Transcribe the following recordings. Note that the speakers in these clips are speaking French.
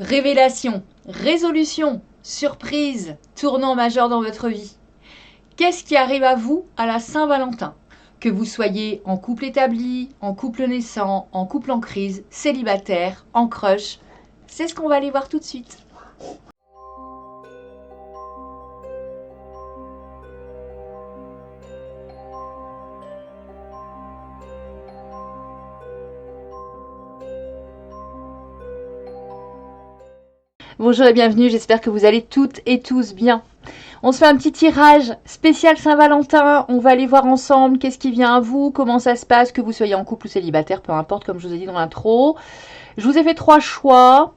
Révélation, résolution, surprise, tournant majeur dans votre vie. Qu'est-ce qui arrive à vous à la Saint-Valentin? Que vous soyez en couple établi, en couple naissant, en couple en crise, célibataire, en crush, c'est ce qu'on va aller voir tout de suite. Bonjour et bienvenue, j'espère que vous allez toutes et tous bien. On se fait un petit tirage spécial Saint-Valentin, on va aller voir ensemble qu'est-ce qui vient à vous, comment ça se passe, que vous soyez en couple ou célibataire, peu importe, comme je vous ai dit dans l'intro. Je vous ai fait 3 choix,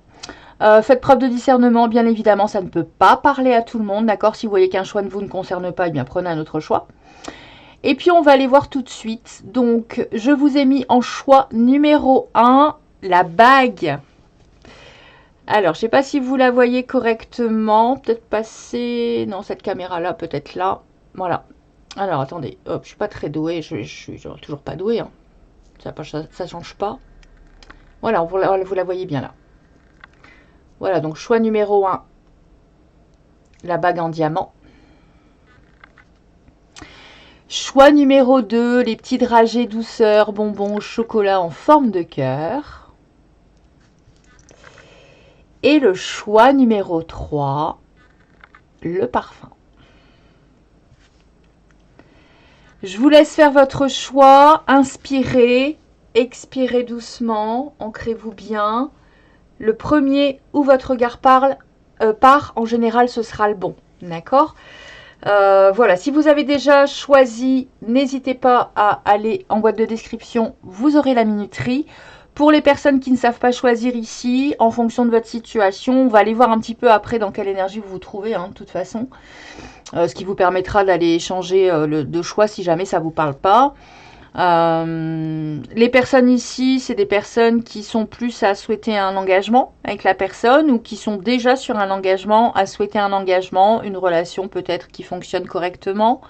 faites preuve de discernement, bien évidemment, ça ne peut pas parler à tout le monde, d'accord? Si vous voyez qu'un choix ne vous ne concerne pas, eh bien prenez un autre choix. Et puis on va aller voir tout de suite, donc je vous ai mis en choix numéro 1, la bague. Alors, je ne sais pas si vous la voyez correctement. Peut-être passer... Non, cette caméra-là, peut-être là. Voilà. Alors, attendez. Hop, je ne suis pas très douée. Je suis toujours pas douée. Hein. Ça change pas. Voilà, vous la voyez bien là. Voilà, donc choix numéro 1. La bague en diamant. Choix numéro 2. Les petits dragées douceur, bonbons, chocolat en forme de cœur. Et le choix numéro 3, le parfum. Je vous laisse faire votre choix, inspirez, expirez doucement, ancrez-vous bien. Le premier où votre regard part, en général, ce sera le bon, d'accord ? Voilà, si vous avez déjà choisi, n'hésitez pas à aller en boîte de description, vous aurez la minuterie. Pour les personnes qui ne savent pas choisir ici, en fonction de votre situation, on va aller voir un petit peu après dans quelle énergie vous vous trouvez, hein, de toute façon. Ce qui vous permettra d'aller changer de choix si jamais ça ne vous parle pas. Les personnes ici, c'est des personnes qui sont plus à souhaiter un engagement avec la personne ou qui sont déjà sur un engagement, à souhaiter un engagement, une relation peut-être qui fonctionne correctement.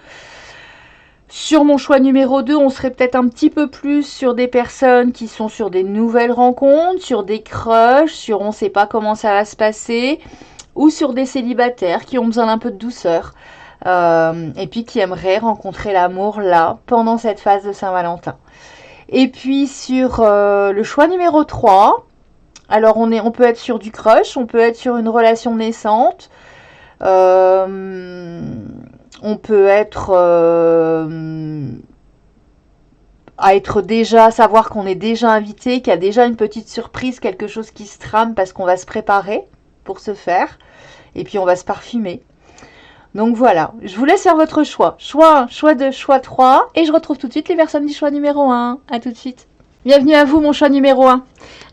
Sur mon choix numéro 2, on serait peut-être un petit peu plus sur des personnes qui sont sur des nouvelles rencontres, sur des crushs, sur on ne sait pas comment ça va se passer, ou sur des célibataires qui ont besoin d'un peu de douceur, et puis qui aimeraient rencontrer l'amour là, pendant cette phase de Saint-Valentin. Et puis sur le choix numéro 3, alors on peut être sur du crush, on peut être sur une relation naissante, on peut être à être déjà, savoir qu'on est déjà invité, qu'il y a déjà une petite surprise, quelque chose qui se trame parce qu'on va se préparer pour se faire. Et puis on va se parfumer. Donc voilà, je vous laisse faire votre choix. Choix 1, choix 2, choix 3. Et je retrouve tout de suite les personnes du choix numéro 1. A tout de suite. Bienvenue à vous, mon choix numéro 1.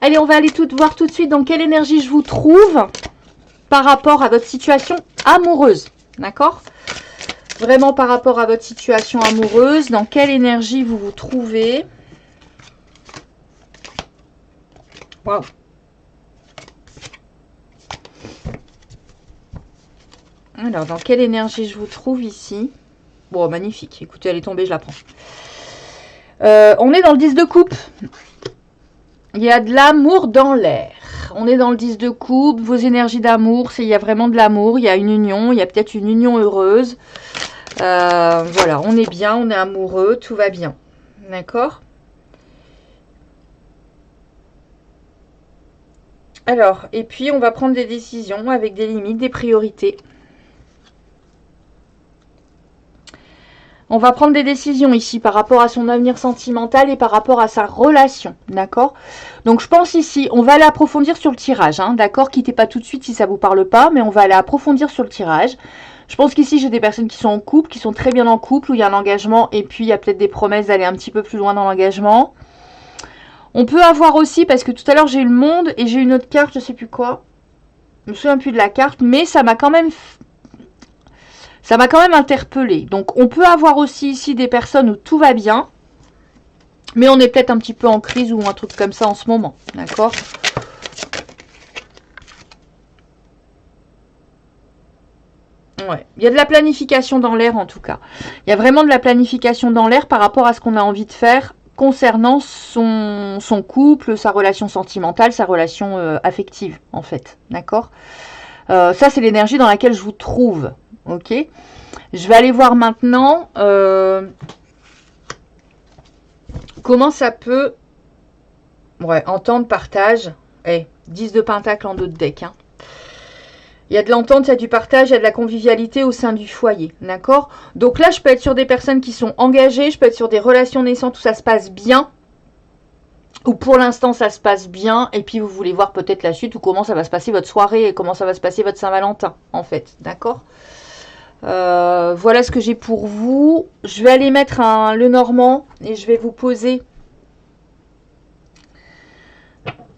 Allez, on va aller voir tout de suite dans quelle énergie je vous trouve par rapport à votre situation amoureuse. D'accord ? Vraiment par rapport à votre situation amoureuse, dans quelle énergie vous vous trouvez. Waouh. Alors, dans quelle énergie je vous trouve ici? Bon, magnifique. Écoutez, elle est tombée, je la prends. On est dans le 10 de coupe. Il y a de l'amour dans l'air. On est dans le 10 de coupe. Vos énergies d'amour, il y a vraiment de l'amour. Il y a une union. Il y a peut-être une union heureuse. Voilà, on est bien, on est amoureux, tout va bien. D'accord ? Alors, et puis on va prendre des décisions avec des limites, des priorités. On va prendre des décisions ici par rapport à son avenir sentimental et par rapport à sa relation, d'accord? Donc je pense ici, on va aller approfondir sur le tirage, hein, d'accord? Quittez pas tout de suite si ça vous parle pas, mais on va aller approfondir sur le tirage. Je pense qu'ici, j'ai des personnes qui sont en couple, qui sont très bien en couple, où il y a un engagement, et puis il y a peut-être des promesses d'aller un petit peu plus loin dans l'engagement. On peut avoir aussi, parce que tout à l'heure, j'ai eu le monde, et j'ai eu une autre carte, je sais plus quoi. Je me souviens plus de la carte, mais ça m'a quand même interpellée. Donc, on peut avoir aussi ici des personnes où tout va bien, mais on est peut-être un petit peu en crise ou un truc comme ça en ce moment, d'accord ? Ouais, il y a de la planification dans l'air en tout cas. Il y a vraiment de la planification dans l'air par rapport à ce qu'on a envie de faire concernant son couple, sa relation sentimentale, sa relation affective, en fait. D'accord? Ça, c'est l'énergie dans laquelle je vous trouve. Ok? Je vais aller voir maintenant comment ça peut... Ouais, entente, partage. 10 de pentacle en dos de deck. Hein. Il y a de l'entente, il y a du partage, il y a de la convivialité au sein du foyer. D'accord? Donc là, je peux être sur des personnes qui sont engagées, je peux être sur des relations naissantes où ça se passe bien. Ou pour l'instant, ça se passe bien. Et puis, vous voulez voir peut-être la suite ou comment ça va se passer votre soirée et comment ça va se passer votre Saint-Valentin, en fait. D'accord? Voilà ce que j'ai pour vous. Je vais aller mettre le Normand et je vais vous poser...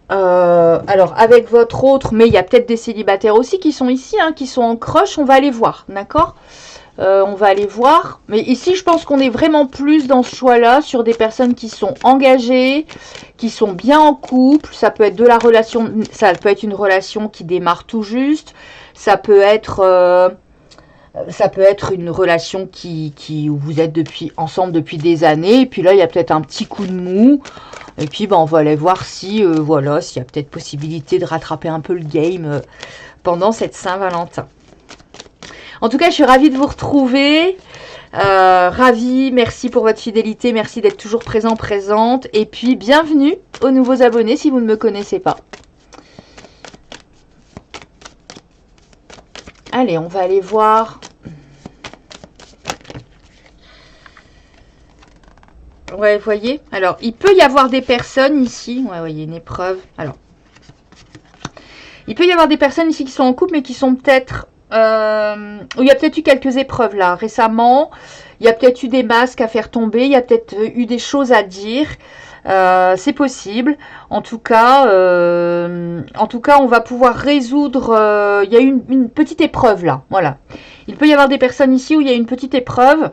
alors, avec votre autre, mais il y a peut-être des célibataires aussi qui sont ici, hein, qui sont en crush, on va aller voir, d'accord? On va aller voir. Mais ici, je pense qu'on est vraiment plus dans ce choix-là, sur des personnes qui sont engagées, qui sont bien en couple. Ça peut être de la relation, ça peut être une relation qui démarre tout juste. Ça peut être une relation où vous êtes ensemble depuis des années. Et puis là, il y a peut-être un petit coup de mou. Et puis, on va aller voir si, voilà, s'il y a peut-être possibilité de rattraper un peu le game pendant cette Saint-Valentin. En tout cas, je suis ravie de vous retrouver. Ravie, merci pour votre fidélité, merci d'être toujours présente. Et puis, bienvenue aux nouveaux abonnés si vous ne me connaissez pas. Allez, on va aller voir... Ouais, vous voyez. Alors, il peut y avoir des personnes ici. Ouais, il y a une épreuve. Alors, il peut y avoir des personnes ici qui sont en couple, mais qui sont peut-être... il y a peut-être eu quelques épreuves là récemment. Il y a peut-être eu des masques à faire tomber. Il y a peut-être eu des choses à dire. C'est possible. En tout cas, on va pouvoir résoudre... il y a eu une petite épreuve là. Voilà. Il peut y avoir des personnes ici où il y a une petite épreuve.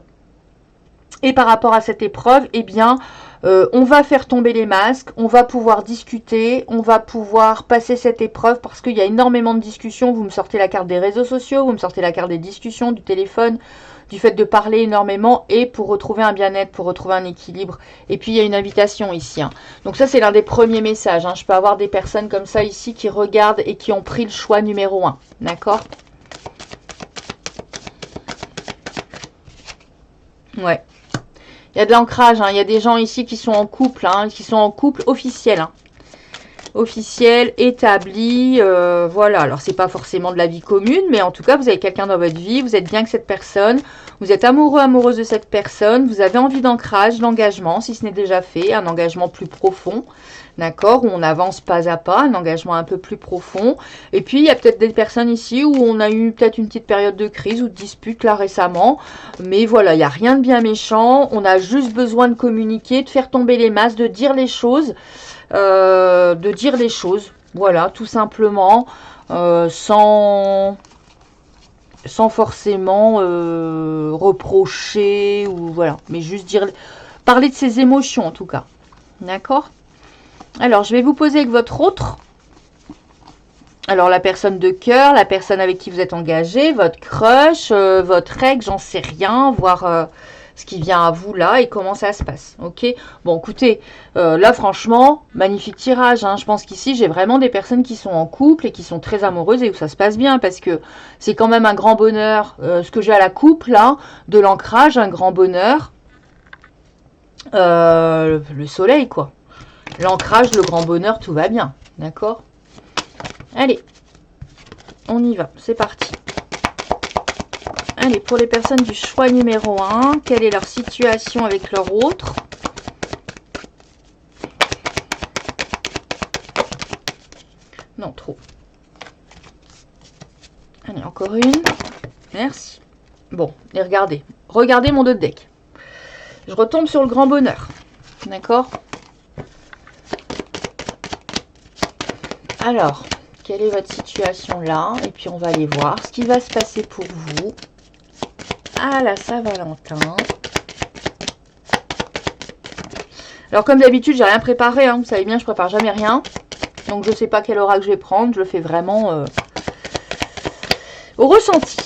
Et par rapport à cette épreuve, eh bien, on va faire tomber les masques, on va pouvoir discuter, on va pouvoir passer cette épreuve parce qu'il y a énormément de discussions. Vous me sortez la carte des réseaux sociaux, vous me sortez la carte des discussions, du téléphone, du fait de parler énormément et pour retrouver un bien-être, pour retrouver un équilibre. Et puis, il y a une invitation ici. Hein. Donc ça, c'est l'un des premiers messages. Hein. Je peux avoir des personnes comme ça ici qui regardent et qui ont pris le choix numéro 1. D'accord ? Ouais. Il y a de l'ancrage, hein. Il y a des gens ici qui sont en couple, hein, qui sont en couple officiel. Hein. Officiel, établi, voilà. Alors, c'est pas forcément de la vie commune, mais en tout cas, vous avez quelqu'un dans votre vie, vous êtes bien avec cette personne, vous êtes amoureux, amoureuse de cette personne, vous avez envie d'ancrage, d'engagement, si ce n'est déjà fait, un engagement plus profond, d'accord, où on avance pas à pas, un engagement un peu plus profond. Et puis, il y a peut-être des personnes ici où on a eu peut-être une petite période de crise ou de dispute là récemment, mais voilà, il n'y a rien de bien méchant, on a juste besoin de communiquer, de faire tomber les masques, de dire les choses, voilà, tout simplement, sans forcément reprocher ou voilà, mais juste parler de ses émotions en tout cas, d'accord. Alors je vais vous poser avec votre autre, alors la personne de cœur, la personne avec qui vous êtes engagé, votre crush, votre ex, j'en sais rien, voir ce qui vient à vous là et comment ça se passe. Ok. Bon, écoutez, là franchement, magnifique tirage. Hein. Je pense qu'ici, j'ai vraiment des personnes qui sont en couple et qui sont très amoureuses et où ça se passe bien parce que c'est quand même un grand bonheur. Ce que j'ai à la coupe là, de l'ancrage, un grand bonheur. Le soleil quoi. L'ancrage, le grand bonheur, tout va bien. D'accord ? Allez, on y va. C'est parti. Allez, pour les personnes du choix numéro 1, quelle est leur situation avec leur autre? Non, trop. Allez, encore une. Merci. Bon, et regardez. Regardez mon dos de deck. Je retombe sur le grand bonheur. D'accord? Alors, quelle est votre situation là? Et puis, on va aller voir ce qui va se passer pour vous à la Saint-Valentin. Alors, comme d'habitude, j'ai rien préparé. Hein. Vous savez bien, je prépare jamais rien. Donc, je ne sais pas quel oracle je vais prendre. Je le fais vraiment au ressenti.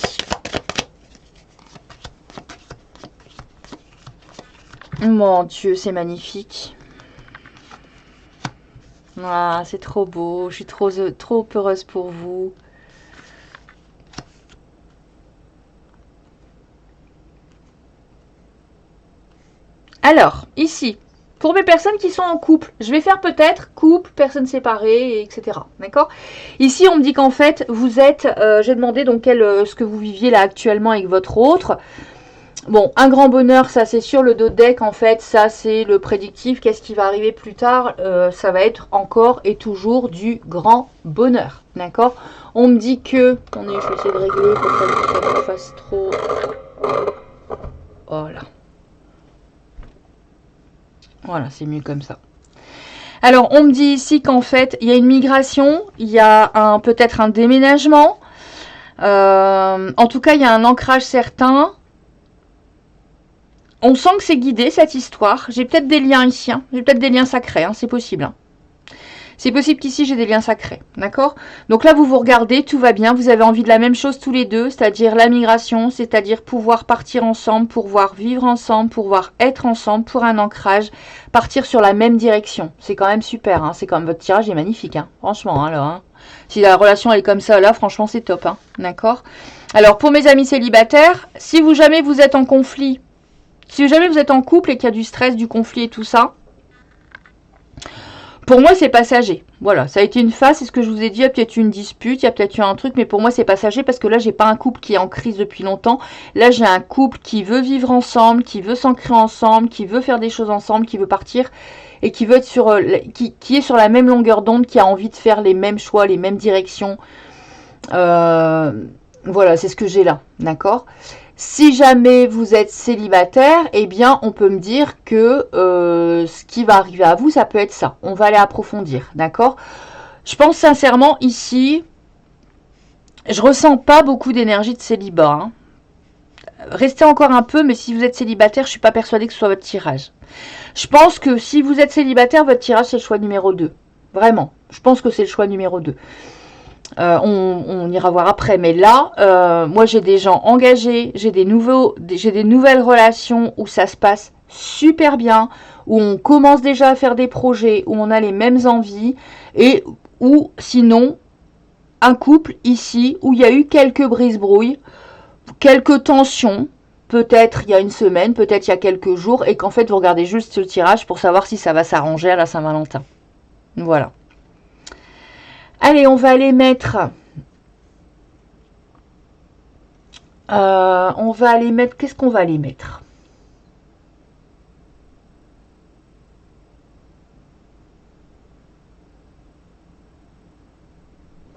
Mon Dieu, c'est magnifique. Ah, c'est trop beau. Je suis trop heureuse pour vous. Alors, ici, pour mes personnes qui sont en couple, je vais faire peut-être couple, personnes séparées, etc. D'accord? Ici, on me dit qu'en fait, vous êtes... j'ai demandé donc ce que vous viviez là actuellement avec votre autre. Bon, un grand bonheur, ça c'est sur le dos de deck, en fait, ça c'est le prédictif. Qu'est-ce qui va arriver plus tard? Ça va être encore et toujours du grand bonheur. D'accord? On me dit que... Attendez, je vais essayer de régler pour que ça ne fasse trop... Voilà. Voilà, c'est mieux comme ça. Alors, on me dit ici qu'en fait, il y a une migration, il y a peut-être un déménagement. En tout cas, il y a un ancrage certain. On sent que c'est guidé, cette histoire. J'ai peut-être des liens ici. Hein. J'ai peut-être des liens sacrés, hein. C'est possible. Hein. C'est possible qu'ici, j'ai des liens sacrés. D'accord? Donc là, vous regardez, tout va bien. Vous avez envie de la même chose tous les deux, c'est-à-dire la migration, c'est-à-dire pouvoir partir ensemble, pouvoir vivre ensemble, pouvoir être ensemble pour un ancrage, partir sur la même direction. C'est quand même super. Hein. C'est quand même, votre tirage est magnifique. Hein. Franchement, alors. Hein. Si la relation elle est comme ça, là, franchement, c'est top. Hein. D'accord? Alors, pour mes amis célibataires, si jamais vous êtes en conflit, si jamais vous êtes en couple et qu'il y a du stress, du conflit et tout ça, pour moi, c'est passager. Voilà, ça a été une phase, c'est ce que je vous ai dit. Il y a peut-être eu une dispute, il y a peut-être eu un truc, mais pour moi, c'est passager parce que là, j'ai pas un couple qui est en crise depuis longtemps. Là, j'ai un couple qui veut vivre ensemble, qui veut s'ancrer ensemble, qui veut faire des choses ensemble, qui veut partir et qui veut être sur, qui est sur la même longueur d'onde, qui a envie de faire les mêmes choix, les mêmes directions. Voilà, c'est ce que j'ai là, d'accord ? Si jamais vous êtes célibataire, eh bien, on peut me dire que ce qui va arriver à vous, ça peut être ça. On va aller approfondir, d'accord? Je pense sincèrement, ici, je ressens pas beaucoup d'énergie de célibat. Hein. Restez encore un peu, mais si vous êtes célibataire, je suis pas persuadée que ce soit votre tirage. Je pense que si vous êtes célibataire, votre tirage, c'est le choix numéro 2. Vraiment, je pense que c'est le choix numéro 2. On ira voir après, mais là, moi j'ai des gens engagés, j'ai des nouvelles relations où ça se passe super bien, où on commence déjà à faire des projets, où on a les mêmes envies, et où sinon, un couple ici, où il y a eu quelques brise-brouilles, quelques tensions, peut-être il y a une semaine, peut-être il y a quelques jours, et qu'en fait vous regardez juste le tirage pour savoir si ça va s'arranger à la Saint-Valentin. Voilà. Allez, on va aller mettre... Qu'est-ce qu'on va aller mettre?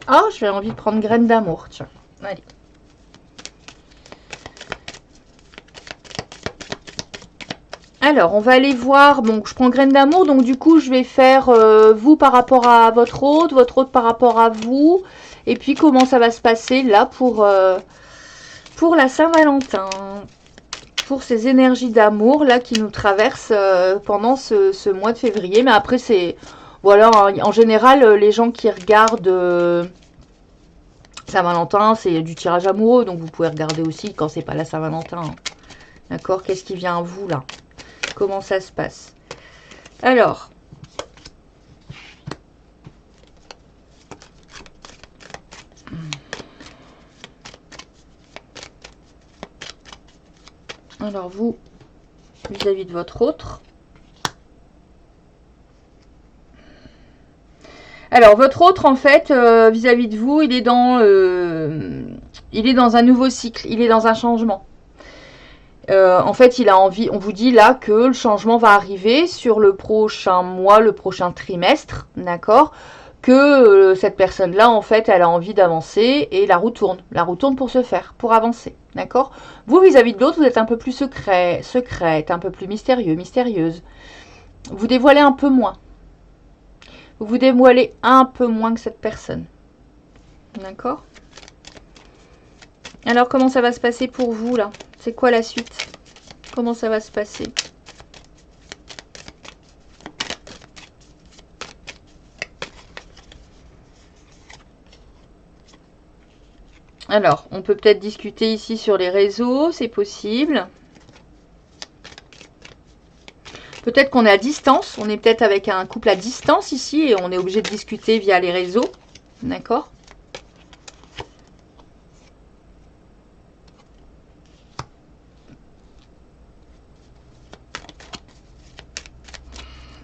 Ah, oh, j'ai envie de prendre graine d'amour, tiens. Allez. Alors, on va aller voir. Donc, je prends graine d'amour. Donc, du coup, je vais faire vous par rapport à votre autre par rapport à vous. Et puis, comment ça va se passer là pour la Saint-Valentin. Pour ces énergies d'amour là qui nous traversent pendant ce mois de février. Mais après, c'est... Voilà, en général, les gens qui regardent Saint-Valentin, c'est du tirage amoureux. Donc, vous pouvez regarder aussi quand c'est pas la Saint-Valentin. Hein. D'accord? Qu'est-ce qui vient à vous là? Comment ça se passe? Alors, vous, vis-à-vis de votre autre. Alors, votre autre, en fait, vis-à-vis de vous, il est dans un nouveau cycle, il est dans un changement. En fait, il a envie, on vous dit là que le changement va arriver sur le prochain mois, le prochain trimestre, d'accord? Que cette personne-là, en fait, elle a envie d'avancer et la roue tourne. La roue tourne pour se faire, pour avancer, d'accord? Vous, vis-à-vis de l'autre, vous êtes un peu plus secrète, un peu plus mystérieux, mystérieuse. Vous dévoilez un peu moins. Vous vous dévoilez un peu moins que cette personne. D'accord? Alors, comment ça va se passer pour vous, là? C'est quoi la suite? Comment ça va se passer? Alors, on peut peut-être discuter ici sur les réseaux, c'est possible. Peut-être qu'on est à distance, on est peut-être avec un couple à distance ici et on est obligé de discuter via les réseaux. D'accord?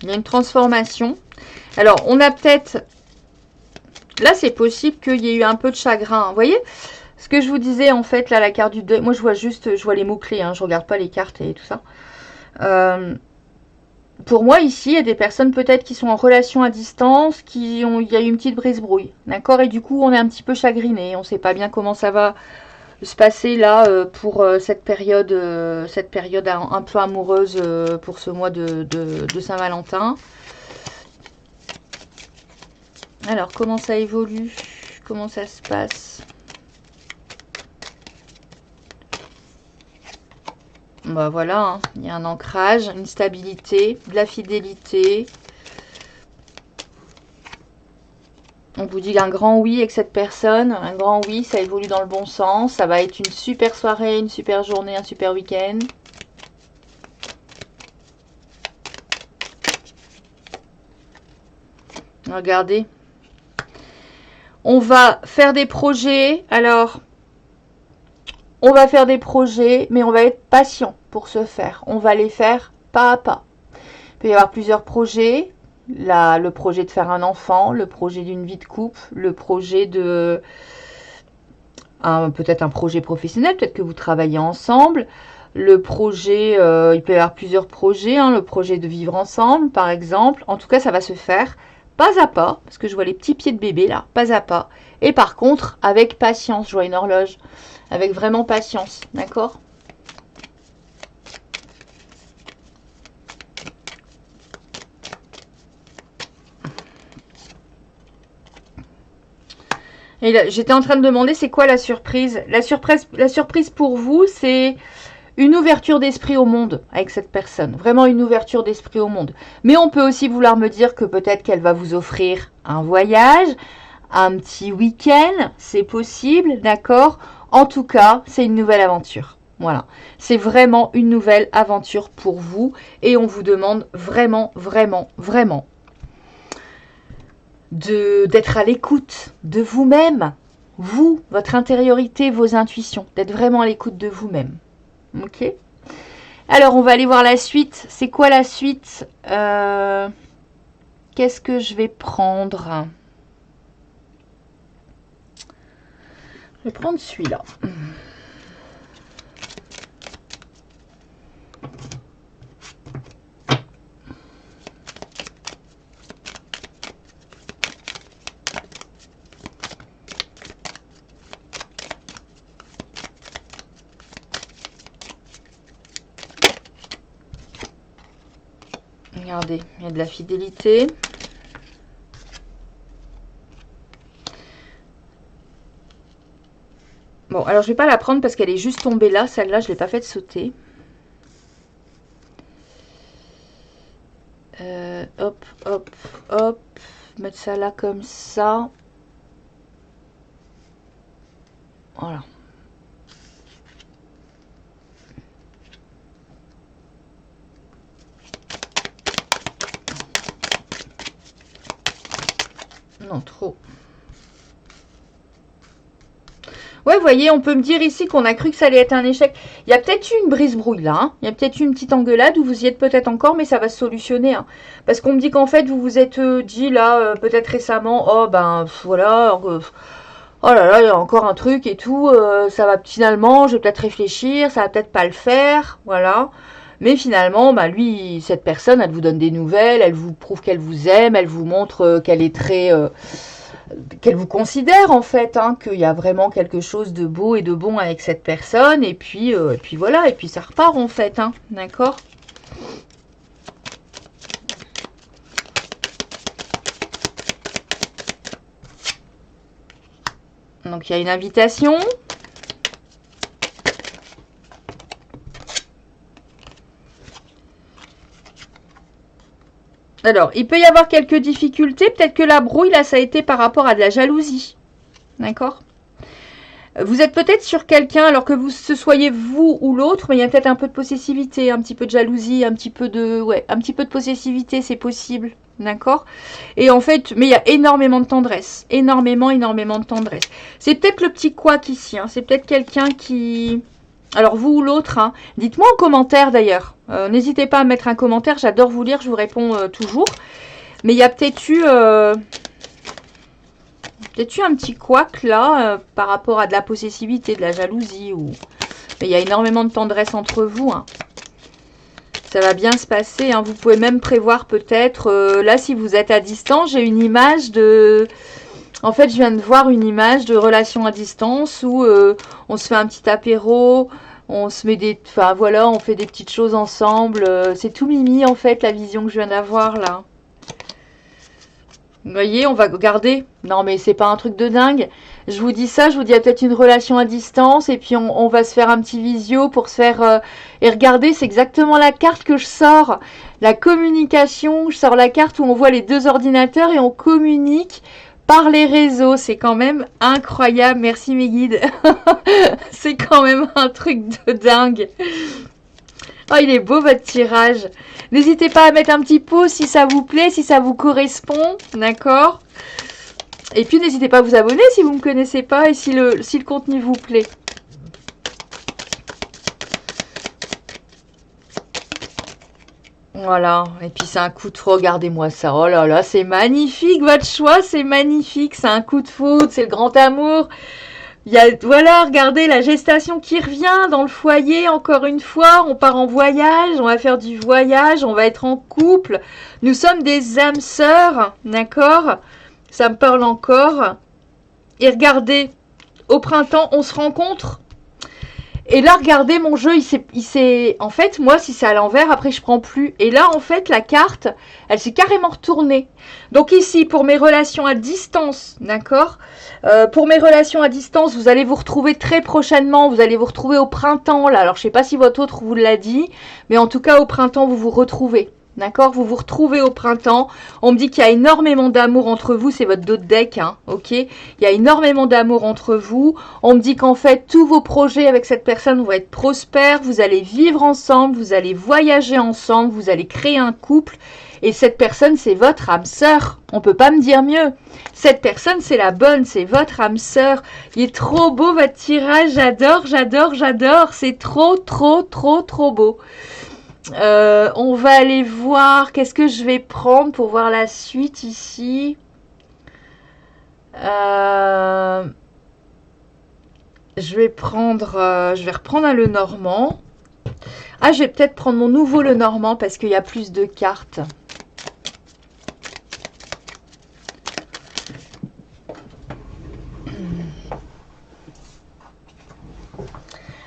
Il y a une transformation. Alors, on a peut-être... Là, c'est possible qu'il y ait eu un peu de chagrin. Vous voyez ce que je vous disais, en fait, là, la carte du deuil. Moi, je vois juste, je vois les mots-clés. Hein, je ne regarde pas les cartes et tout ça. Pour moi, ici, il y a des personnes peut-être qui sont en relation à distance, il y a eu une petite brise-brouille. D'accord? Et du coup, on est un petit peu chagriné. On ne sait pas bien comment ça va se passer là pour cette période un peu amoureuse pour ce mois de Saint-Valentin. Alors, comment ça évolue? Comment ça se passe? Bah voilà, hein. Il y a un ancrage, une stabilité, de la fidélité. On vous dit un grand oui avec cette personne, un grand oui, ça évolue dans le bon sens. Ça va être une super soirée, une super journée, un super week-end. Regardez. On va faire des projets. Alors, on va faire des projets, mais on va être patient pour ce faire. On va les faire pas à pas. Il peut y avoir plusieurs projets. Là, le projet de faire un enfant, le projet d'une vie de couple, le projet de... peut-être un projet professionnel, peut-être que vous travaillez ensemble. Le projet, il peut y avoir plusieurs projets, hein, le projet de vivre ensemble, par exemple. En tout cas, ça va se faire pas à pas, parce que je vois les petits pieds de bébé là, pas à pas. Et par contre, avec patience, je vois une horloge, avec vraiment patience, d'accord ? Et j'étais en train de demander, c'est quoi la surprise ? La surprise pour vous, c'est une ouverture d'esprit au monde avec cette personne. Vraiment une ouverture d'esprit au monde. Mais on peut aussi vouloir me dire que peut-être qu'elle va vous offrir un voyage, un petit week-end, c'est possible, d'accord ? En tout cas, c'est une nouvelle aventure. Voilà, c'est vraiment une nouvelle aventure pour vous. Et on vous demande vraiment, vraiment, vraiment d'être à l'écoute de vous-même. Vous, votre intériorité, vos intuitions. D'être vraiment à l'écoute de vous-même. Ok. Alors, on va aller voir la suite. C'est quoi la suite ? Qu'est-ce que je vais prendre ? Je vais prendre celui-là. Regardez, il y a de la fidélité. Bon, alors je vais pas la prendre parce qu'elle est juste tombée là. Celle-là, je ne l'ai pas faite sauter. Hop, hop, hop. Mettre ça là comme ça. Voilà. Non, trop. Ouais, vous voyez, on peut me dire ici qu'on a cru que ça allait être un échec. Il y a peut-être eu une brise-brouille là. Hein. Il y a peut-être eu une petite engueulade où vous y êtes peut-être encore, mais ça va se solutionner. Hein. Parce qu'on me dit qu'en fait, vous vous êtes dit là, peut-être récemment, oh ben voilà, oh là là, il y a encore un truc et tout. Ça va finalement, je vais peut-être réfléchir, ça va peut-être pas le faire. Voilà. Mais finalement, bah lui, cette personne, elle vous donne des nouvelles, elle vous prouve qu'elle vous aime, elle vous montre qu'elle est très... qu'elle vous considère en fait, hein, qu'il y a vraiment quelque chose de beau et de bon avec cette personne. Et puis voilà, et puis ça repart en fait, hein, d'accord ? Donc il y a une invitation. Alors, il peut y avoir quelques difficultés. Peut-être que la brouille, là, ça a été par rapport à de la jalousie. D'accord ? Vous êtes peut-être sur quelqu'un, alors que ce soyez vous ou l'autre, mais il y a peut-être un peu de possessivité, un petit peu de jalousie, un petit peu de, ouais, un petit peu de possessivité, c'est possible. D'accord? Et en fait, mais il y a énormément de tendresse. Énormément de tendresse. C'est peut-être le petit couac ici. Hein. C'est peut-être quelqu'un qui... Alors, vous ou l'autre, hein. Dites-moi en commentaire d'ailleurs. N'hésitez pas à mettre un commentaire. J'adore vous lire, je vous réponds toujours. Mais il y a peut-être eu... peut-être eu un petit couac là, par rapport à de la possessivité, de la jalousie. Ou... Mais il y a énormément de tendresse entre vous, hein. Ça va bien se passer, hein. Vous pouvez même prévoir peut-être, là si vous êtes à distance, j'ai une image de... En fait, je viens de voir une image de relation à distance où on se fait un petit apéro, on se met des... Enfin voilà, on fait des petites choses ensemble. C'est tout mimi en fait, la vision que je viens d'avoir là. Vous voyez, on va regarder. Non, mais c'est pas un truc de dingue. Je vous dis ça, je vous dis, il y a peut-être une relation à distance. Et puis, on va se faire un petit visio pour se faire... et regardez, c'est exactement la carte que je sors. La communication, je sors la carte où on voit les deux ordinateurs et on communique par les réseaux. C'est quand même incroyable. Merci mes guides. C'est quand même un truc de dingue. Oh, il est beau votre tirage. N'hésitez pas à mettre un petit pouce si ça vous plaît, si ça vous correspond. D'accord? Et puis, n'hésitez pas à vous abonner si vous ne me connaissez pas et si le contenu vous plaît. Voilà. Et puis, c'est un coup de foudre. Regardez-moi ça. Oh là là, c'est magnifique. Votre choix, c'est magnifique. C'est un coup de foudre. C'est le grand amour. Il y a, voilà, regardez la gestation qui revient dans le foyer, encore une fois, on part en voyage, on va faire du voyage, on va être en couple. Nous sommes des âmes sœurs, d'accord? Ça me parle encore. Et regardez, au printemps, on se rencontre. Et là, regardez, mon jeu, il s'est... En fait, moi, si c'est à l'envers, après, je prends plus. Et là, en fait, la carte, elle s'est carrément retournée. Donc ici, pour mes relations à distance, d'accord? Pour mes relations à distance, vous allez vous retrouver très prochainement. Vous allez vous retrouver au printemps, là. Alors, je sais pas si votre autre vous l'a dit. Mais en tout cas, au printemps, vous vous retrouvez. D'accord? Vous vous retrouvez au printemps. On me dit qu'il y a énormément d'amour entre vous. C'est votre dos de deck, hein, ok? Il y a énormément d'amour entre vous. On me dit qu'en fait, tous vos projets avec cette personne vont être prospères. Vous allez vivre ensemble. Vous allez voyager ensemble. Vous allez créer un couple. Et cette personne, c'est votre âme sœur. On peut pas me dire mieux. Cette personne, c'est la bonne. C'est votre âme sœur. Il est trop beau, votre tirage. J'adore, j'adore, j'adore. C'est trop, trop, trop, trop beau. On va aller voir qu'est-ce que je vais prendre pour voir la suite ici. Je vais reprendre un Lenormand. Ah, je vais peut-être prendre mon nouveau Lenormand parce qu'il y a plus de cartes.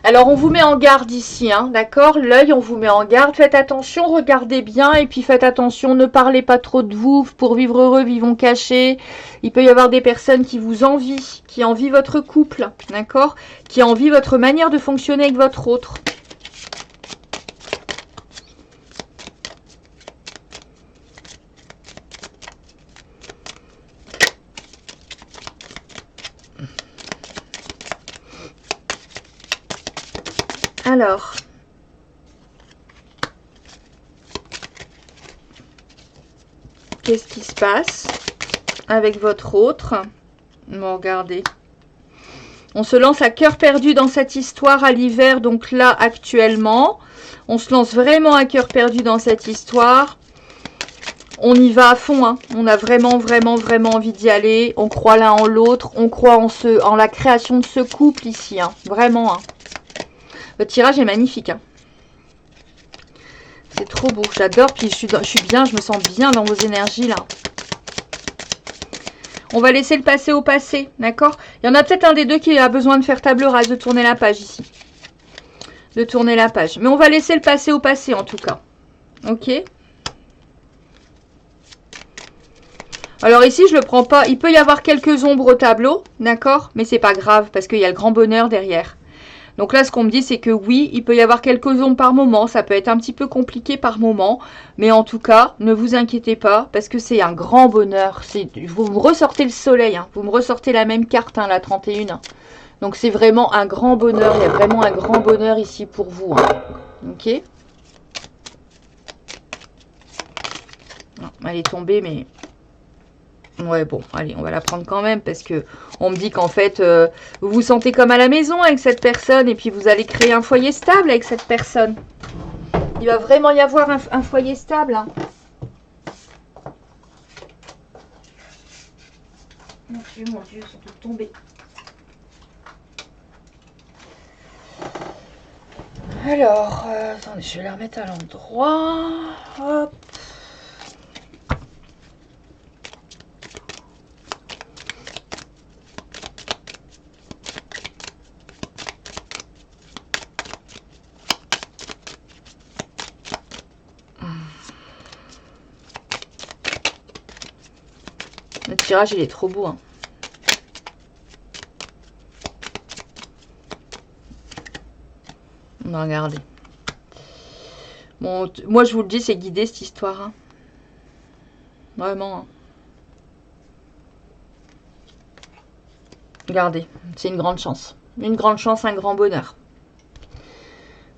Alors, on vous met en garde ici, hein, d'accord? L'œil, on vous met en garde. Faites attention, regardez bien. Et puis, faites attention, ne parlez pas trop de vous. Pour vivre heureux, vivons cachés. Il peut y avoir des personnes qui vous envient, qui envient votre couple, d'accord? Qui envient votre manière de fonctionner avec votre autre. Alors, qu'est-ce qui se passe avec votre autre? Bon, regardez. On se lance à cœur perdu dans cette histoire à l'hiver, donc là, actuellement. On se lance vraiment à cœur perdu dans cette histoire. On y va à fond, hein. On a vraiment, vraiment, vraiment envie d'y aller. On croit l'un en l'autre. On croit en la création de ce couple ici, hein. Vraiment, hein. Votre tirage est magnifique. Hein. C'est trop beau. J'adore. Puis je suis bien. Je me sens bien dans vos énergies là. On va laisser le passé au passé. D'accord? Il y en a peut-être un des deux qui a besoin de faire table rase, de tourner la page ici. De tourner la page. Mais on va laisser le passé au passé en tout cas. Ok? Alors ici, je ne le prends pas. Il peut y avoir quelques ombres au tableau. D'accord? Mais c'est pas grave parce qu'il y a le grand bonheur derrière. Donc là, ce qu'on me dit, c'est que oui, il peut y avoir quelques ombres par moment. Ça peut être un petit peu compliqué par moment. Mais en tout cas, ne vous inquiétez pas parce que c'est un grand bonheur. Vous me ressortez le soleil. Hein. Vous me ressortez la même carte, hein, la 31. Donc c'est vraiment un grand bonheur. Il y a vraiment un grand bonheur ici pour vous. Hein. Ok. Non, elle est tombée, mais... Ouais, bon, allez, on va la prendre quand même parce que on me dit qu'en fait, vous vous sentez comme à la maison avec cette personne et puis vous allez créer un foyer stable avec cette personne. Il va vraiment y avoir un foyer stable. Hein. Mon Dieu, ils sont toutes tombées. Alors, attendez, je vais la remettre à l'endroit. Hop. Le tirage, il est trop beau. Hein. On va regarder. Bon, moi, je vous le dis, c'est guidé, cette histoire. Hein. Vraiment. Hein. Regardez, c'est une grande chance. Une grande chance, un grand bonheur.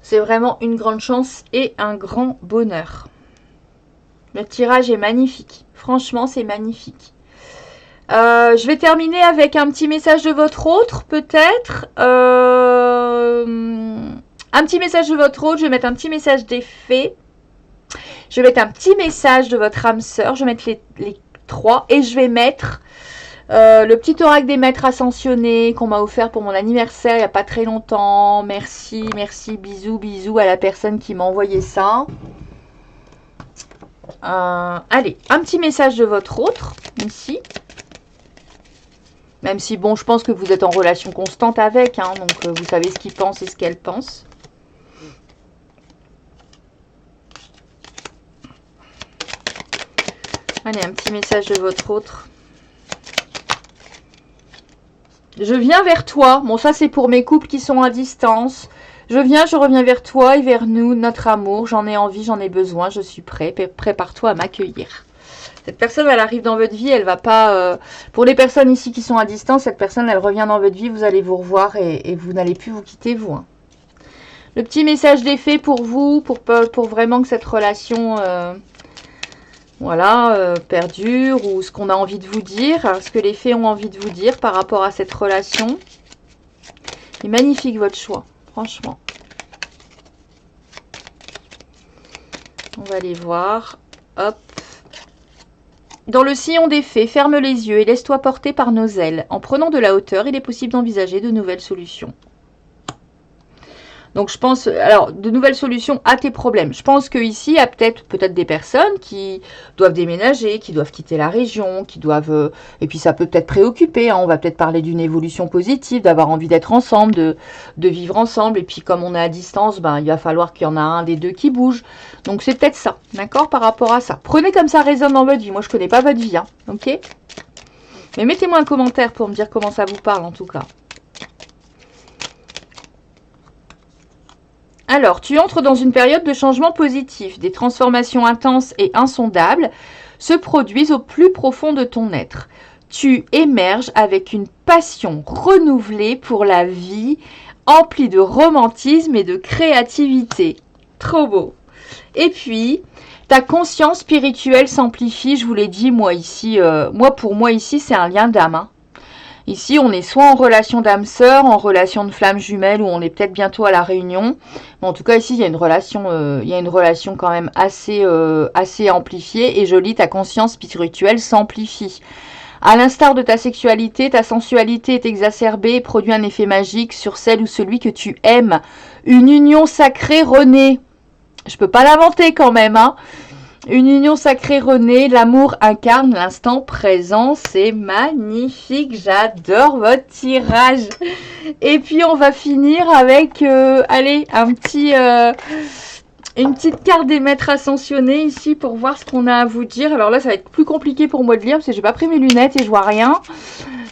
C'est vraiment une grande chance et un grand bonheur. Le tirage est magnifique. Franchement, c'est magnifique. Je vais terminer avec un petit message de votre autre, peut-être. Un petit message de votre autre. Je vais mettre un petit message des fées. Je vais mettre un petit message de votre âme sœur. Je vais mettre les 3. Et je vais mettre le petit oracle des maîtres ascensionnés qu'on m'a offert pour mon anniversaire il n'y a pas très longtemps. Merci, merci, bisous, bisous à la personne qui m'a envoyé ça. Allez, un petit message de votre autre, ici. Même si, bon, je pense que vous êtes en relation constante avec, hein, donc vous savez ce qu'il pense et ce qu'elle pense. Allez, un petit message de votre autre. Je viens vers toi. Bon, ça, c'est pour mes couples qui sont à distance. Je reviens vers toi et vers nous, notre amour. J'en ai envie, j'en ai besoin, je suis prêt. Prépare-toi à m'accueillir. Cette personne, elle arrive dans votre vie, elle va pas... Pour les personnes ici qui sont à distance, cette personne, elle revient dans votre vie, vous allez vous revoir et vous n'allez plus vous quitter, vous. Hein. Le petit message des fées pour vous, pour vraiment que cette relation, perdure, ou ce qu'on a envie de vous dire, ce que les fées ont envie de vous dire par rapport à cette relation. C'est magnifique votre choix, franchement. On va aller voir. Hop. Dans le sillon des fées, ferme les yeux et laisse-toi porter par nos ailes. En prenant de la hauteur, il est possible d'envisager de nouvelles solutions. Donc je pense, alors de nouvelles solutions à tes problèmes. Je pense qu'ici, il y a peut-être des personnes qui doivent déménager, qui doivent quitter la région, qui doivent... et puis ça peut peut-être préoccuper, hein, on va peut-être parler d'une évolution positive, d'avoir envie d'être ensemble, de vivre ensemble. Et puis comme on est à distance, ben, il va falloir qu'il y en a un des deux qui bouge. Donc c'est peut-être ça, d'accord, par rapport à ça. Prenez comme ça résonne dans votre vie. Moi je connais pas votre vie, hein, ok? Mais mettez-moi un commentaire pour me dire comment ça vous parle en tout cas. Alors, tu entres dans une période de changement positif. Des transformations intenses et insondables se produisent au plus profond de ton être. Tu émerges avec une passion renouvelée pour la vie, emplie de romantisme et de créativité. Trop beau. Et puis, ta conscience spirituelle s'amplifie. Je vous l'ai dit, moi ici, pour moi ici, c'est un lien d'âme. Hein. Ici, on est soit en relation d'âme sœur, en relation de flamme jumelle, ou on est peut-être bientôt à la réunion. Mais en tout cas, ici, il y a une relation quand même assez amplifiée. Et je lis, ta conscience spirituelle s'amplifie. À l'instar de ta sexualité, ta sensualité est exacerbée et produit un effet magique sur celle ou celui que tu aimes. Une union sacrée renaît. Je peux pas l'inventer quand même, hein. Une union sacrée renaît, l'amour incarne l'instant présent, c'est magnifique, j'adore votre tirage. Et puis on va finir avec, allez, une petite carte des maîtres ascensionnés ici pour voir ce qu'on a à vous dire. Alors là, ça va être plus compliqué pour moi de lire parce que j'ai pas pris mes lunettes et je vois rien.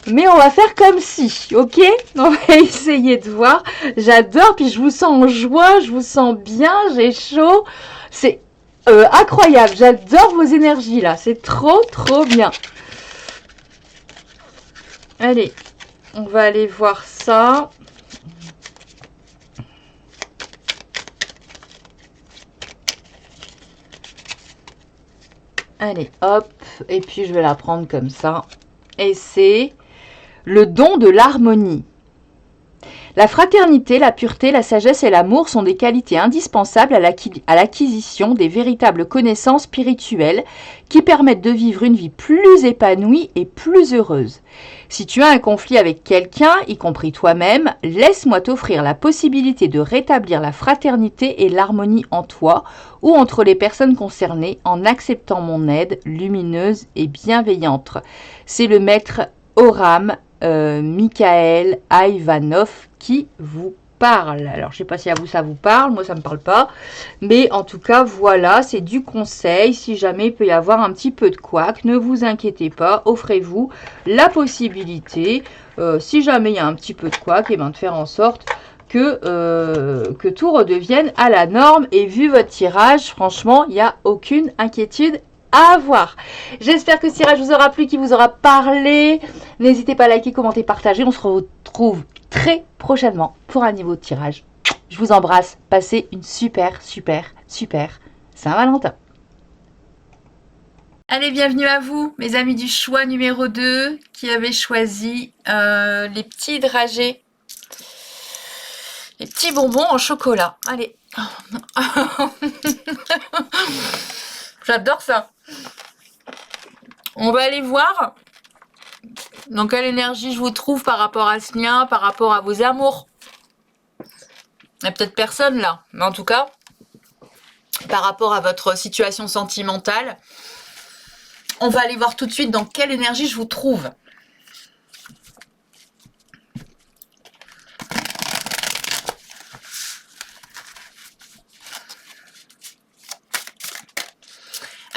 Mais on va faire comme si, ok? On va essayer de voir. J'adore, puis je vous sens en joie, je vous sens bien, j'ai chaud. C'est incroyable, j'adore vos énergies là, c'est trop bien. Allez, on va aller voir ça. Allez, hop, et puis je vais la prendre comme ça. Et c'est le don de l'harmonie. La fraternité, la pureté, la sagesse et l'amour sont des qualités indispensables à l'acquisition des véritables connaissances spirituelles qui permettent de vivre une vie plus épanouie et plus heureuse. Si tu as un conflit avec quelqu'un, y compris toi-même, laisse-moi t'offrir la possibilité de rétablir la fraternité et l'harmonie en toi ou entre les personnes concernées en acceptant mon aide lumineuse et bienveillante. C'est le maître Oram Michael Ivanov qui vous parle. Alors, je sais pas si à vous ça vous parle, moi ça me parle pas. Mais en tout cas, voilà, c'est du conseil. Si jamais il peut y avoir un petit peu de couac, ne vous inquiétez pas, offrez-vous la possibilité, si jamais il y a un petit peu de couac, et ben, de faire en sorte que tout redevienne à la norme. Et vu votre tirage, franchement, il n'y a aucune inquiétude à avoir. J'espère que ce tirage vous aura plu, qu'il vous aura parlé. N'hésitez pas à liker, commenter, partager. On se retrouve très prochainement pour un nouveau tirage. Je vous embrasse. Passez une super Saint-Valentin. Allez, bienvenue à vous, mes amis du choix numéro 2, qui avez choisi les petits dragées, les petits bonbons en chocolat. Allez. J'adore ça. On va aller voir dans quelle énergie je vous trouve par rapport à ce lien, par rapport à vos amours. Il n'y a peut-être personne là, mais en tout cas, par rapport à votre situation sentimentale, on va aller voir tout de suite dans quelle énergie je vous trouve.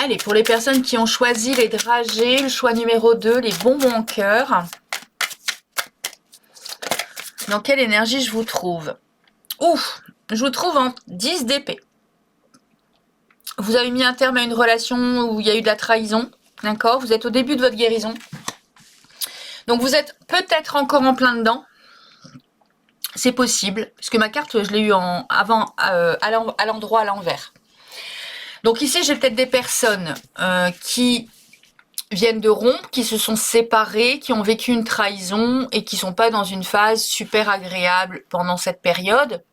Allez, pour les personnes qui ont choisi les dragées, le choix numéro 2, les bonbons en cœur. Dans quelle énergie je vous trouve? Ouf, je vous trouve en 10 d'épée. Vous avez mis un terme à une relation où il y a eu de la trahison, d'accord? Vous êtes au début de votre guérison. Donc vous êtes peut-être encore en plein dedans. C'est possible, parce que ma carte, je l'ai eu avant à l'endroit à l'envers. Donc ici, j'ai peut-être des personnes qui viennent de rompre, qui se sont séparées, qui ont vécu une trahison et qui ne sont pas dans une phase super agréable pendant cette période.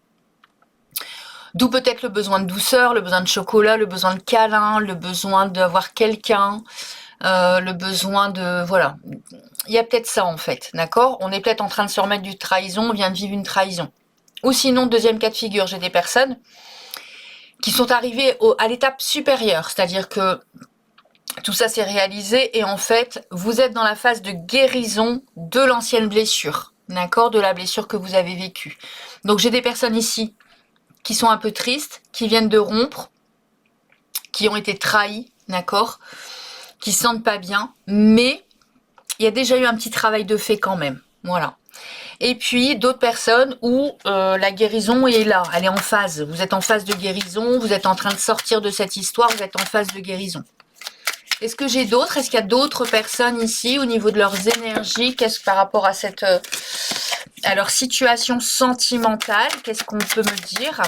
D'où peut-être le besoin de douceur, le besoin de chocolat, le besoin de câlin, le besoin d'avoir quelqu'un, le besoin de... Voilà. Il y a peut-être ça en fait, d'accord? On est peut-être en train de se remettre d'une trahison, on vient de vivre une trahison. Ou sinon, deuxième cas de figure, j'ai des personnes qui sont arrivées à l'étape supérieure, c'est-à-dire que tout ça s'est réalisé et en fait, vous êtes dans la phase de guérison de l'ancienne blessure, d'accord? De la blessure que vous avez vécue. Donc j'ai des personnes ici qui sont un peu tristes, qui viennent de rompre, qui ont été trahies, d'accord? Qui se sentent pas bien, mais il y a déjà eu un petit travail de fait quand même, voilà. Et puis d'autres personnes où la guérison est là, elle est en phase. Vous êtes en phase de guérison, vous êtes en train de sortir de cette histoire, vous êtes en phase de guérison. Est-ce que j'ai d'autres? Est-ce qu'il y a d'autres personnes ici au niveau de leurs énergies? Qu'est-ce par rapport à cette à leur situation sentimentale? Qu'est-ce qu'on peut me dire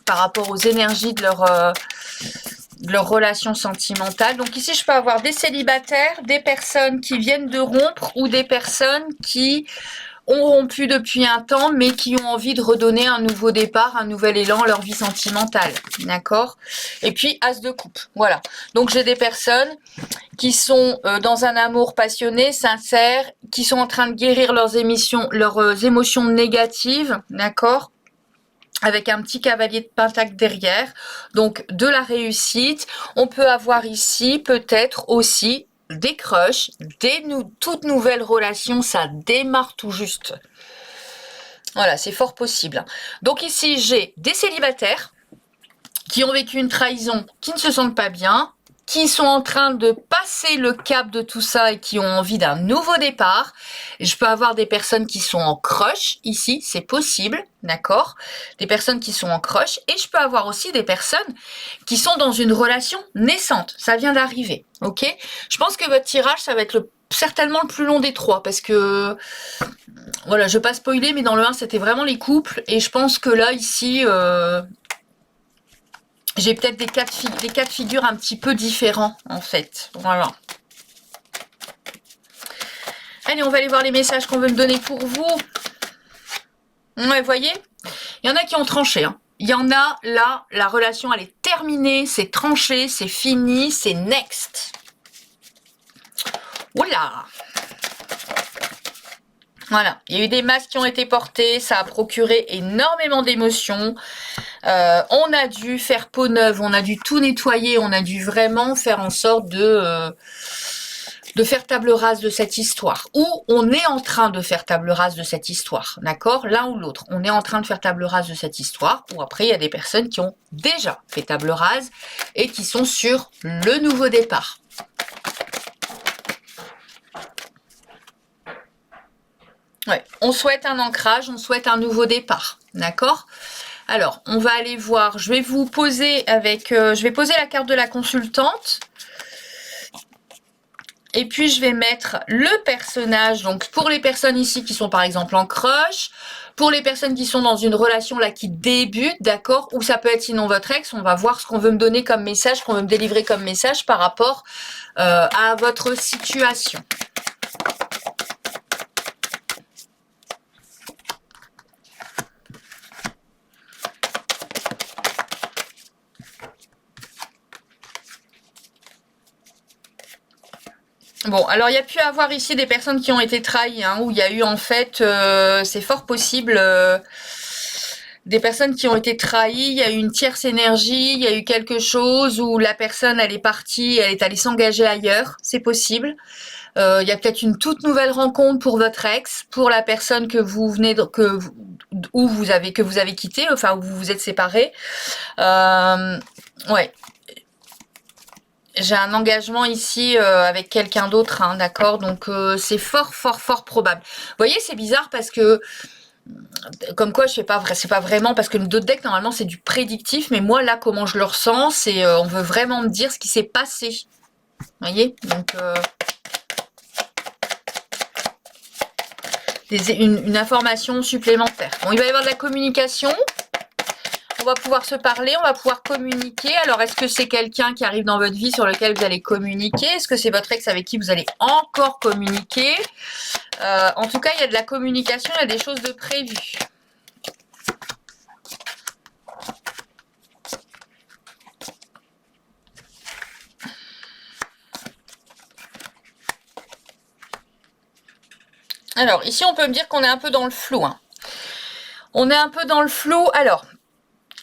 par rapport aux énergies de leur relation sentimentale? Donc ici, je peux avoir des célibataires, des personnes qui viennent de rompre ou des personnes qui ont rompu depuis un temps, mais qui ont envie de redonner un nouveau départ, un nouvel élan à leur vie sentimentale, d'accord? Et puis, As de coupe, voilà. Donc, j'ai des personnes qui sont dans un amour passionné, sincère, qui sont en train de guérir leurs émotions négatives, d'accord? Avec un petit cavalier de pentacle derrière, donc de la réussite. On peut avoir ici peut-être aussi des crushs, toutes nouvelles relations, ça démarre tout juste. Voilà, c'est fort possible. Donc ici, j'ai des célibataires qui ont vécu une trahison, qui ne se sentent pas bien, qui sont en train de passer le cap de tout ça et qui ont envie d'un nouveau départ. Je peux avoir des personnes qui sont en crush ici, c'est possible, d'accord? Des personnes qui sont en crush, et je peux avoir aussi des personnes qui sont dans une relation naissante. Ça vient d'arriver, ok? Je pense que votre tirage, ça va être certainement le plus long des trois, parce que, voilà, je ne vais pas spoiler, mais dans le 1, c'était vraiment les couples, et je pense que là, ici... j'ai peut-être des cas de figure un petit peu différents, en fait. Voilà. Allez, on va aller voir les messages qu'on veut me donner pour vous. Ouais, vous voyez, il y en a qui ont tranché. Hein. Il y en a, là, la relation, elle est terminée, c'est tranché, c'est fini, c'est next. Oula! Voilà, il y a eu des masques qui ont été portés, ça a procuré énormément d'émotions. On a dû faire peau neuve, on a dû tout nettoyer, on a dû vraiment faire en sorte de faire table rase de cette histoire. Ou on est en train de faire table rase de cette histoire, d'accord? L'un ou l'autre, on est en train de faire table rase de cette histoire. Ou après, il y a des personnes qui ont déjà fait table rase et qui sont sur le nouveau départ. Ouais, on souhaite un ancrage, on souhaite un nouveau départ, d'accord? Alors, on va aller voir, je vais vous poser je vais poser la carte de la consultante. Et puis, je vais mettre le personnage, donc pour les personnes ici qui sont par exemple en crush, pour les personnes qui sont dans une relation là qui débute, d'accord, ou ça peut être sinon votre ex, on va voir ce qu'on veut me donner comme message, qu'on veut me délivrer comme message par rapport à votre situation. Bon, alors il y a pu avoir ici des personnes qui ont été trahies, hein, où il y a eu en fait, c'est fort possible, des personnes qui ont été trahies, il y a eu une tierce énergie, il y a eu quelque chose où la personne, elle est partie, elle est allée s'engager ailleurs, c'est possible. Il y a peut-être une toute nouvelle rencontre pour votre ex, pour la personne que vous venez de, que vous avez quitté, enfin où vous vous êtes séparés. Ouais. J'ai un engagement ici avec quelqu'un d'autre, hein, d'accord? Donc c'est fort probable. Vous voyez, c'est bizarre parce que, comme quoi, je sais pas, c'est pas vraiment, parce que le dos de deck, normalement, c'est du prédictif, mais moi, là, comment je le ressens, c'est, on veut vraiment me dire ce qui s'est passé. Vous voyez? Donc, une information supplémentaire. Bon, il va y avoir de la communication. On va pouvoir se parler, on va pouvoir communiquer. Alors, est-ce que c'est quelqu'un qui arrive dans votre vie sur lequel vous allez communiquer? Est-ce que c'est votre ex avec qui vous allez encore communiquer? En tout cas, il y a de la communication, il y a des choses de prévues. Alors, ici, on peut me dire qu'on est un peu dans le flou. Hein. On est un peu dans le flou. Alors...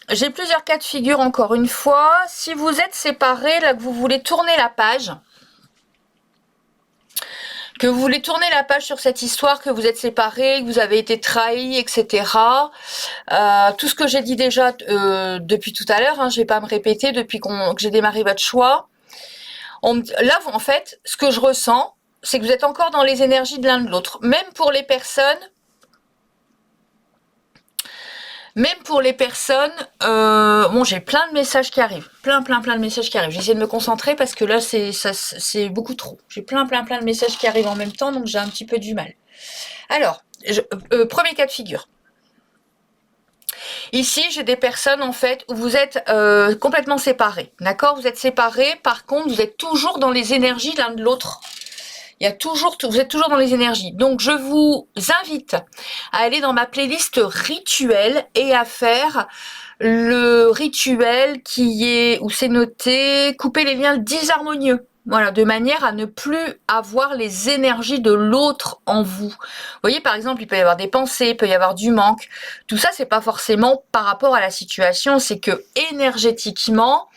j'ai plusieurs cas de figure encore une fois. Si vous êtes séparés, là que vous voulez tourner la page, sur cette histoire, que vous êtes séparés, que vous avez été trahis, etc. Tout ce que j'ai dit déjà depuis tout à l'heure, hein, je ne vais pas me répéter depuis que j'ai démarré votre choix. Là, en fait, ce que je ressens, c'est que vous êtes encore dans les énergies de l'un de l'autre. Même pour les personnes... bon, j'ai plein de messages qui arrivent, plein de messages qui arrivent. J'essaie de me concentrer parce que là, c'est beaucoup trop. J'ai plein de messages qui arrivent en même temps, donc j'ai un petit peu du mal. Alors, premier cas de figure. Ici, j'ai des personnes, en fait, où vous êtes complètement séparés, d'accord? Vous êtes séparés, par contre, vous êtes toujours dans les énergies l'un de l'autre. Vous êtes toujours dans les énergies. Donc, je vous invite à aller dans ma playlist rituel et à faire le rituel où c'est noté couper les liens disharmonieux. Voilà, de manière à ne plus avoir les énergies de l'autre en vous. Vous voyez, par exemple, il peut y avoir des pensées, il peut y avoir du manque. Tout ça, c'est pas forcément par rapport à la situation, c'est que énergétiquement,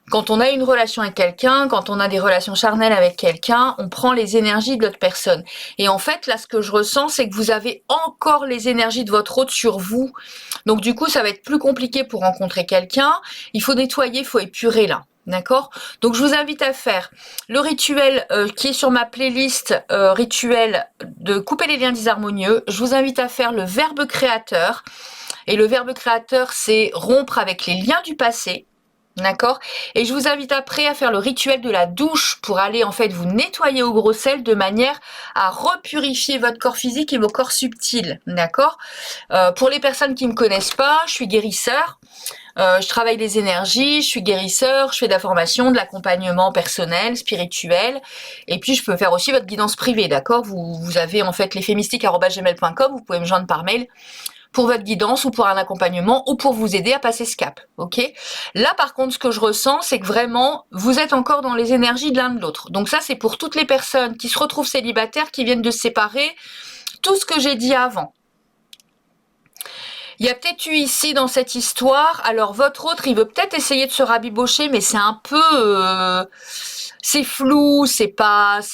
quand on a une relation avec quelqu'un, quand on a des relations charnelles avec quelqu'un, on prend les énergies de l'autre personne. Et en fait, là, ce que je ressens, c'est que vous avez encore les énergies de votre autre sur vous. Donc, du coup, ça va être plus compliqué pour rencontrer quelqu'un. Il faut nettoyer, il faut épurer, là. D'accord? Donc, je vous invite à faire le rituel qui est sur ma playlist rituel de couper les liens disharmonieux. Je vous invite à faire le verbe créateur. Et le verbe créateur, c'est rompre avec les liens du passé. D'accord? Et je vous invite après à faire le rituel de la douche pour aller en fait vous nettoyer au gros sel de manière à repurifier votre corps physique et vos corps subtils. D'accord? Pour les personnes qui me connaissent pas, je suis guérisseur. Je travaille les énergies, je suis guérisseur, je fais de la formation, de l'accompagnement personnel, spirituel. Et puis, je peux faire aussi votre guidance privée, d'accord? Vous avez en fait lesfémystiques@gmail.com, vous pouvez me joindre par mail pour votre guidance ou pour un accompagnement ou pour vous aider à passer ce cap, ok? Là, par contre, ce que je ressens, c'est que vraiment, vous êtes encore dans les énergies de l'un de l'autre. Donc ça, c'est pour toutes les personnes qui se retrouvent célibataires, qui viennent de se séparer, tout ce que j'ai dit avant. Il y a peut-être eu ici dans cette histoire, alors votre autre, il veut peut-être essayer de se rabibocher, mais c'est un peu... c'est flou, c'est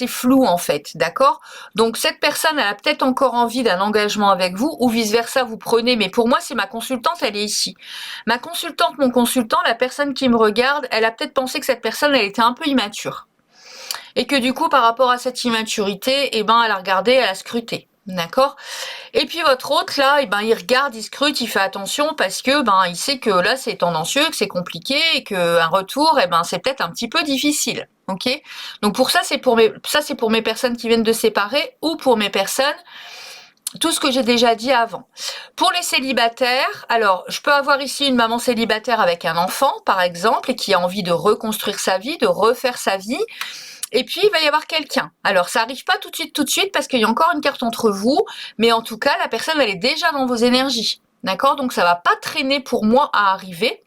flou en fait, d'accord? Donc cette personne, elle a peut-être encore envie d'un engagement avec vous, ou vice-versa, vous prenez, mais pour moi, c'est ma consultante, elle est ici. Ma consultante, mon consultant, la personne qui me regarde, elle a peut-être pensé que cette personne, elle était un peu immature. Et que du coup, par rapport à cette immaturité, eh ben, elle a regardé, elle a scruté. D'accord? Et puis votre autre là, eh ben il regarde, il scrute, il fait attention parce que il sait que là c'est tendancieux, que c'est compliqué et que un retour, eh ben c'est peut-être un petit peu difficile. Ok? Donc pour ça c'est pour mes personnes qui viennent de séparer ou pour mes personnes tout ce que j'ai déjà dit avant. Pour les célibataires, alors je peux avoir ici une maman célibataire avec un enfant par exemple et qui a envie de reconstruire sa vie, de refaire sa vie. Et puis, il va y avoir quelqu'un. Alors, ça arrive pas tout de suite, parce qu'il y a encore une carte entre vous. Mais en tout cas, la personne, elle est déjà dans vos énergies. D'accord? Donc, ça va pas traîner pour moi à arriver.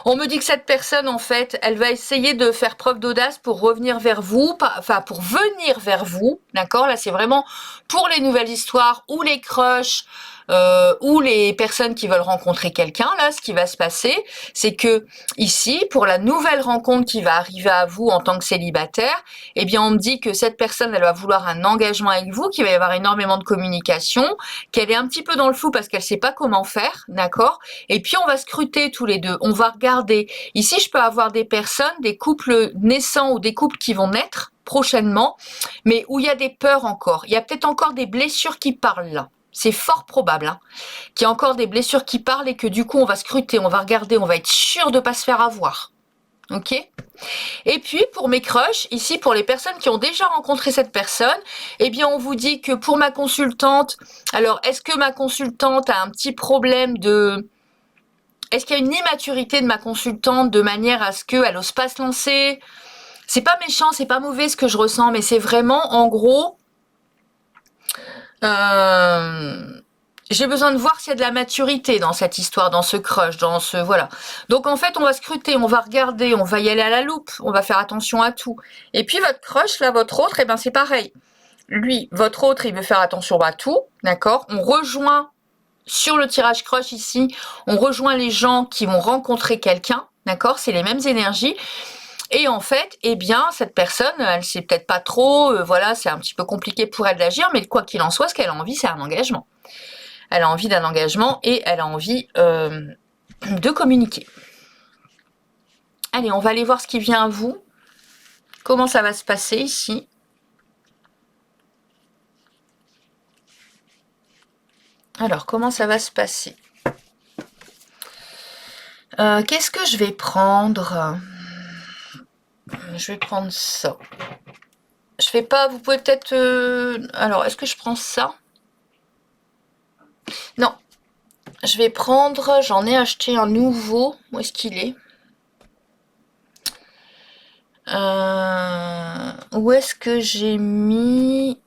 On me dit que cette personne, en fait, elle va essayer de faire preuve d'audace pour revenir vers vous, enfin, pour venir vers vous. D'accord? Là, c'est vraiment pour les nouvelles histoires ou les crushs, ou les personnes qui veulent rencontrer quelqu'un. Là, ce qui va se passer, c'est que ici, pour la nouvelle rencontre qui va arriver à vous en tant que célibataire, eh bien, on me dit que cette personne, elle va vouloir un engagement avec vous, qu'il va y avoir énormément de communication, qu'elle est un petit peu dans le flou parce qu'elle sait pas comment faire, d'accord? Et puis, on va scruter tous les deux. On va regarder. Ici, je peux avoir des personnes, des couples naissants ou des couples qui vont naître prochainement, mais où il y a des peurs encore. Il y a peut-être encore des blessures qui parlent là. C'est fort probable qu'il y a encore des blessures qui parlent et que du coup, on va scruter, on va regarder, on va être sûr de ne pas se faire avoir. Ok? Et puis, pour mes crushs, ici, pour les personnes qui ont déjà rencontré cette personne, eh bien, on vous dit que pour ma consultante, alors, est-ce que ma consultante a un petit problème de... Est-ce qu'il y a une immaturité de ma consultante de manière à ce qu'elle n'ose pas se lancer? C'est pas méchant, c'est pas mauvais ce que je ressens, mais c'est vraiment, en gros... j'ai besoin de voir s'il y a de la maturité dans cette histoire, dans ce crush, dans ce... Voilà. Donc, en fait, on va scruter, on va regarder, on va y aller à la loupe, on va faire attention à tout. Et puis, votre crush, là, votre autre, eh ben, c'est pareil. Lui, votre autre, il veut faire attention à tout, d'accord? On rejoint, sur le tirage crush ici, on rejoint les gens qui vont rencontrer quelqu'un, d'accord? C'est les mêmes énergies. Et en fait, eh bien, cette personne, elle sait peut-être pas trop, voilà, c'est un petit peu compliqué pour elle d'agir, mais quoi qu'il en soit, ce qu'elle a envie, c'est un engagement. Elle a envie d'un engagement et elle a envie de communiquer. Allez, on va aller voir ce qui vient à vous. Comment ça va se passer ici? Alors, comment ça va se passer? Qu'est-ce que je vais prendre? Je vais prendre ça. Je vais pas, vous pouvez peut-être... Alors, est-ce que je prends ça? Non. Je vais prendre... J'en ai acheté un nouveau. Où est-ce qu'il est? Où est-ce que j'ai mis...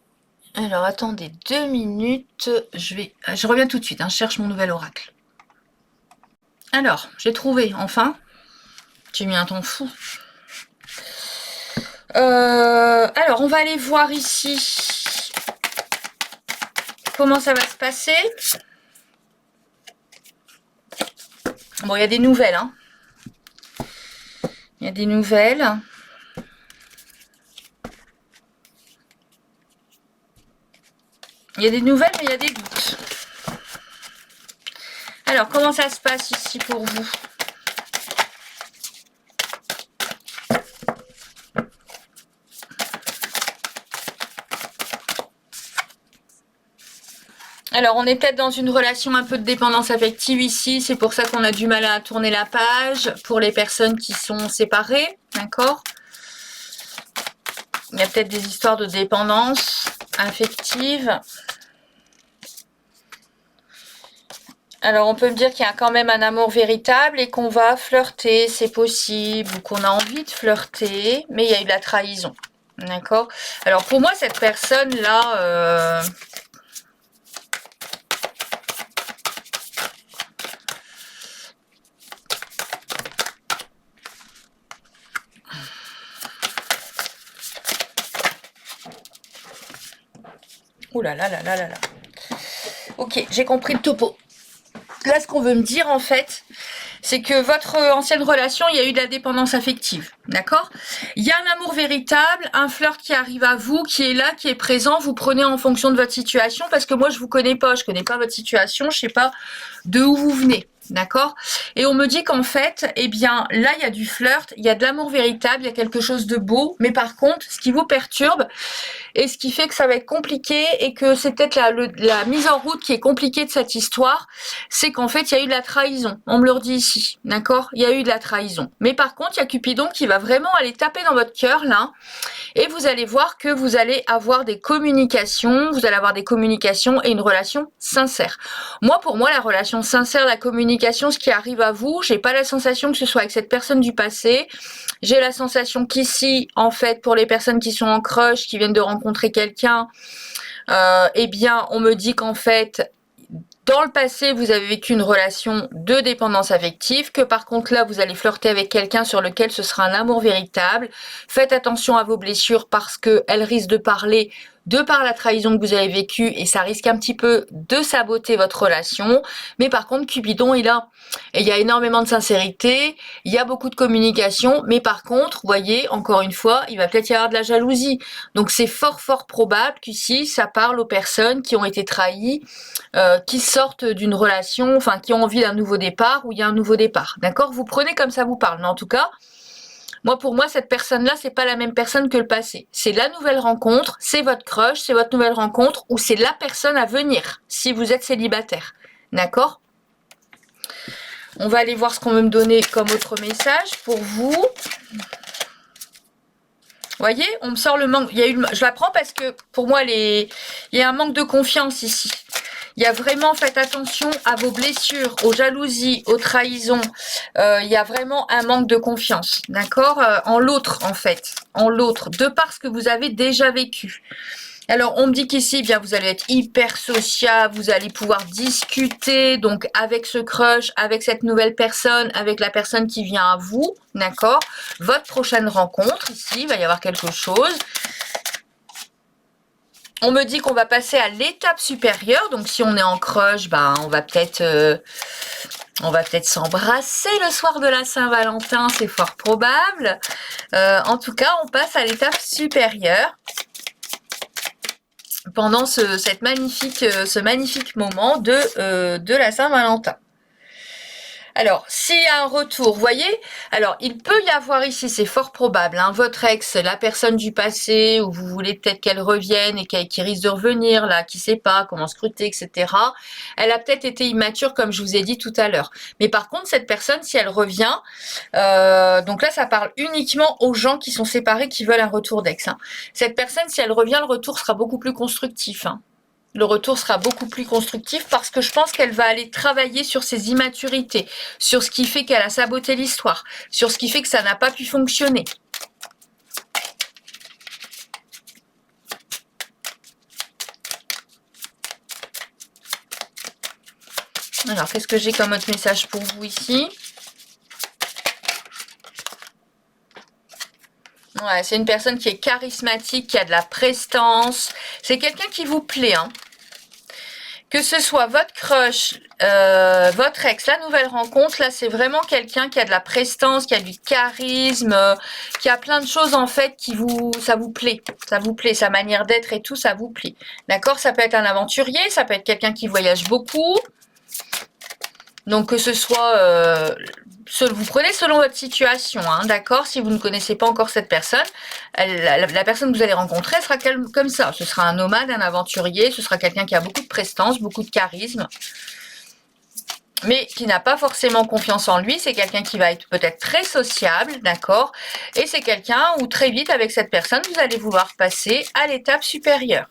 Alors, attendez 2 minutes. Je reviens tout de suite. Je cherche mon nouvel oracle. Alors, j'ai trouvé, enfin. J'ai mis un temps fou. Alors, on va aller voir ici comment ça va se passer. Bon, il y a des nouvelles. Il y a des nouvelles. Il y a des nouvelles, mais il y a des doutes. Alors, comment ça se passe ici pour vous? Alors, on est peut-être dans une relation un peu de dépendance affective ici. C'est pour ça qu'on a du mal à tourner la page pour les personnes qui sont séparées. D'accord? Il y a peut-être des histoires de dépendance affective. Alors, on peut me dire qu'il y a quand même un amour véritable et qu'on va flirter, c'est possible, ou qu'on a envie de flirter, mais il y a eu de la trahison. D'accord? Alors, pour moi, cette personne-là... Ouh là là là là là là. Ok, j'ai compris le topo. Là, ce qu'on veut me dire, en fait, c'est que votre ancienne relation, il y a eu de la dépendance affective, d'accord? Il y a un amour véritable, un flirt qui arrive à vous, qui est là, qui est présent, vous prenez en fonction de votre situation, parce que moi, je vous connais pas, je connais pas votre situation, je sais pas de où vous venez, d'accord? Et on me dit qu'en fait, eh bien, là, il y a du flirt, il y a de l'amour véritable, il y a quelque chose de beau, mais par contre, ce qui vous perturbe, et ce qui fait que ça va être compliqué et que c'est peut-être la mise en route qui est compliquée de cette histoire, c'est qu'en fait, il y a eu de la trahison. On me le redit ici, d'accord? Il y a eu de la trahison. Mais par contre, il y a Cupidon qui va vraiment aller taper dans votre cœur, là, et vous allez voir que vous allez avoir des communications, et une relation sincère. Moi, pour moi, la relation sincère, la communication, ce qui arrive à vous, j'ai pas la sensation que ce soit avec cette personne du passé. J'ai la sensation qu'ici, en fait, pour les personnes qui sont en crush, qui viennent de rencontrer quelqu'un, eh bien, on me dit qu'en fait, dans le passé, vous avez vécu une relation de dépendance affective, que par contre là, vous allez flirter avec quelqu'un sur lequel ce sera un amour véritable. Faites attention à vos blessures parce qu'elles risquent de parler de par la trahison que vous avez vécue et ça risque un petit peu de saboter votre relation. Mais par contre, Cupidon, il y a énormément de sincérité, il y a beaucoup de communication, mais par contre, vous voyez, encore une fois, il va peut-être y avoir de la jalousie. Donc c'est fort probable qu'ici, ça parle aux personnes qui ont été trahies, qui sortent d'une relation, enfin qui ont envie d'un nouveau départ, ou il y a un nouveau départ. D'accord? Vous prenez comme ça vous parle. Mais en tout cas, pour moi, cette personne-là, c'est pas la même personne que le passé. C'est la nouvelle rencontre, c'est votre crush, c'est votre nouvelle rencontre, ou c'est la personne à venir, si vous êtes célibataire. D'accord? On va aller voir ce qu'on veut me donner comme autre message pour vous. Vous voyez, on me sort le manque. Je la prends parce que pour moi, il y a un manque de confiance ici. Il y a vraiment, faites attention à vos blessures, aux jalousies, aux trahisons. Il y a vraiment un manque de confiance, d'accord? En l'autre, en fait. En l'autre, de par ce que vous avez déjà vécu. Alors, on me dit qu'ici, eh bien, vous allez être hyper sociable, vous allez pouvoir discuter, donc, avec ce crush, avec cette nouvelle personne, avec la personne qui vient à vous, d'accord? Votre prochaine rencontre, ici, il va y avoir quelque chose. On me dit qu'on va passer à l'étape supérieure, donc si on est en crush, ben, on va peut-être s'embrasser le soir de la Saint-Valentin, c'est fort probable. En tout cas, on passe à l'étape supérieure pendant ce magnifique moment de la Saint-Valentin. Alors, s'il y a un retour, vous voyez, alors il peut y avoir ici, c'est fort probable, hein, votre ex, la personne du passé, où vous voulez peut-être qu'elle revienne et qui risque de revenir, là, qui sait pas comment scruter, etc. Elle a peut-être été immature, comme je vous ai dit tout à l'heure. Mais par contre, cette personne, si elle revient, donc là, ça parle uniquement aux gens qui sont séparés, qui veulent un retour d'ex. Hein. Cette personne, si elle revient, le retour sera beaucoup plus constructif. Hein. Le retour sera beaucoup plus constructif parce que je pense qu'elle va aller travailler sur ses immaturités, sur ce qui fait qu'elle a saboté l'histoire, sur ce qui fait que ça n'a pas pu fonctionner. Alors, qu'est-ce que j'ai comme autre message pour vous ici? Ouais, c'est une personne qui est charismatique, qui a de la prestance. C'est quelqu'un qui vous plaît, hein. Que ce soit votre crush, votre ex, la nouvelle rencontre, là, c'est vraiment quelqu'un qui a de la prestance, qui a du charisme, qui a plein de choses, en fait, ça vous plaît. Ça vous plaît, sa manière d'être et tout, ça vous plaît. D'accord? Ça peut être un aventurier, ça peut être quelqu'un qui voyage beaucoup. Donc que ce soit, vous prenez selon votre situation, hein, d'accord? Si vous ne connaissez pas encore cette personne, la personne que vous allez rencontrer sera comme ça. Ce sera un nomade, un aventurier, ce sera quelqu'un qui a beaucoup de prestance, beaucoup de charisme, mais qui n'a pas forcément confiance en lui. C'est quelqu'un qui va être peut-être très sociable, d'accord? Et c'est quelqu'un où très vite, avec cette personne, vous allez vouloir passer à l'étape supérieure.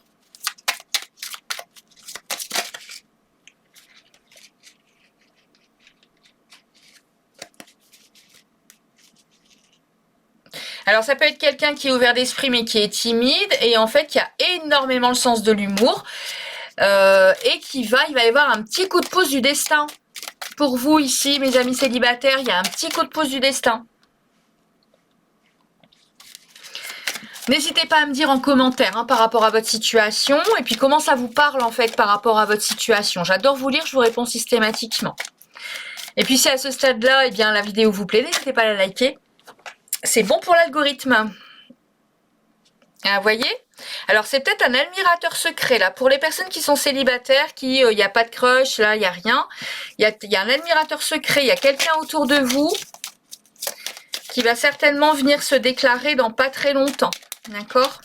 Alors, ça peut être quelqu'un qui est ouvert d'esprit mais qui est timide et en fait qui a énormément le sens de l'humour et il va y avoir un petit coup de pouce du destin. Pour vous ici, mes amis célibataires, il y a un petit coup de pouce du destin. N'hésitez pas à me dire en commentaire hein, par rapport à votre situation et puis comment ça vous parle en fait par rapport à votre situation. J'adore vous lire, je vous réponds systématiquement. Et puis si à ce stade-là, eh bien, la vidéo vous plaît, n'hésitez pas à la liker. C'est bon pour l'algorithme. Ah, vous voyez? Alors, c'est peut-être un admirateur secret, là. Pour les personnes qui sont célibataires, il n'y a pas de crush, là, il n'y a rien. Il y a un admirateur secret, il y a quelqu'un autour de vous qui va certainement venir se déclarer dans pas très longtemps. D'accord?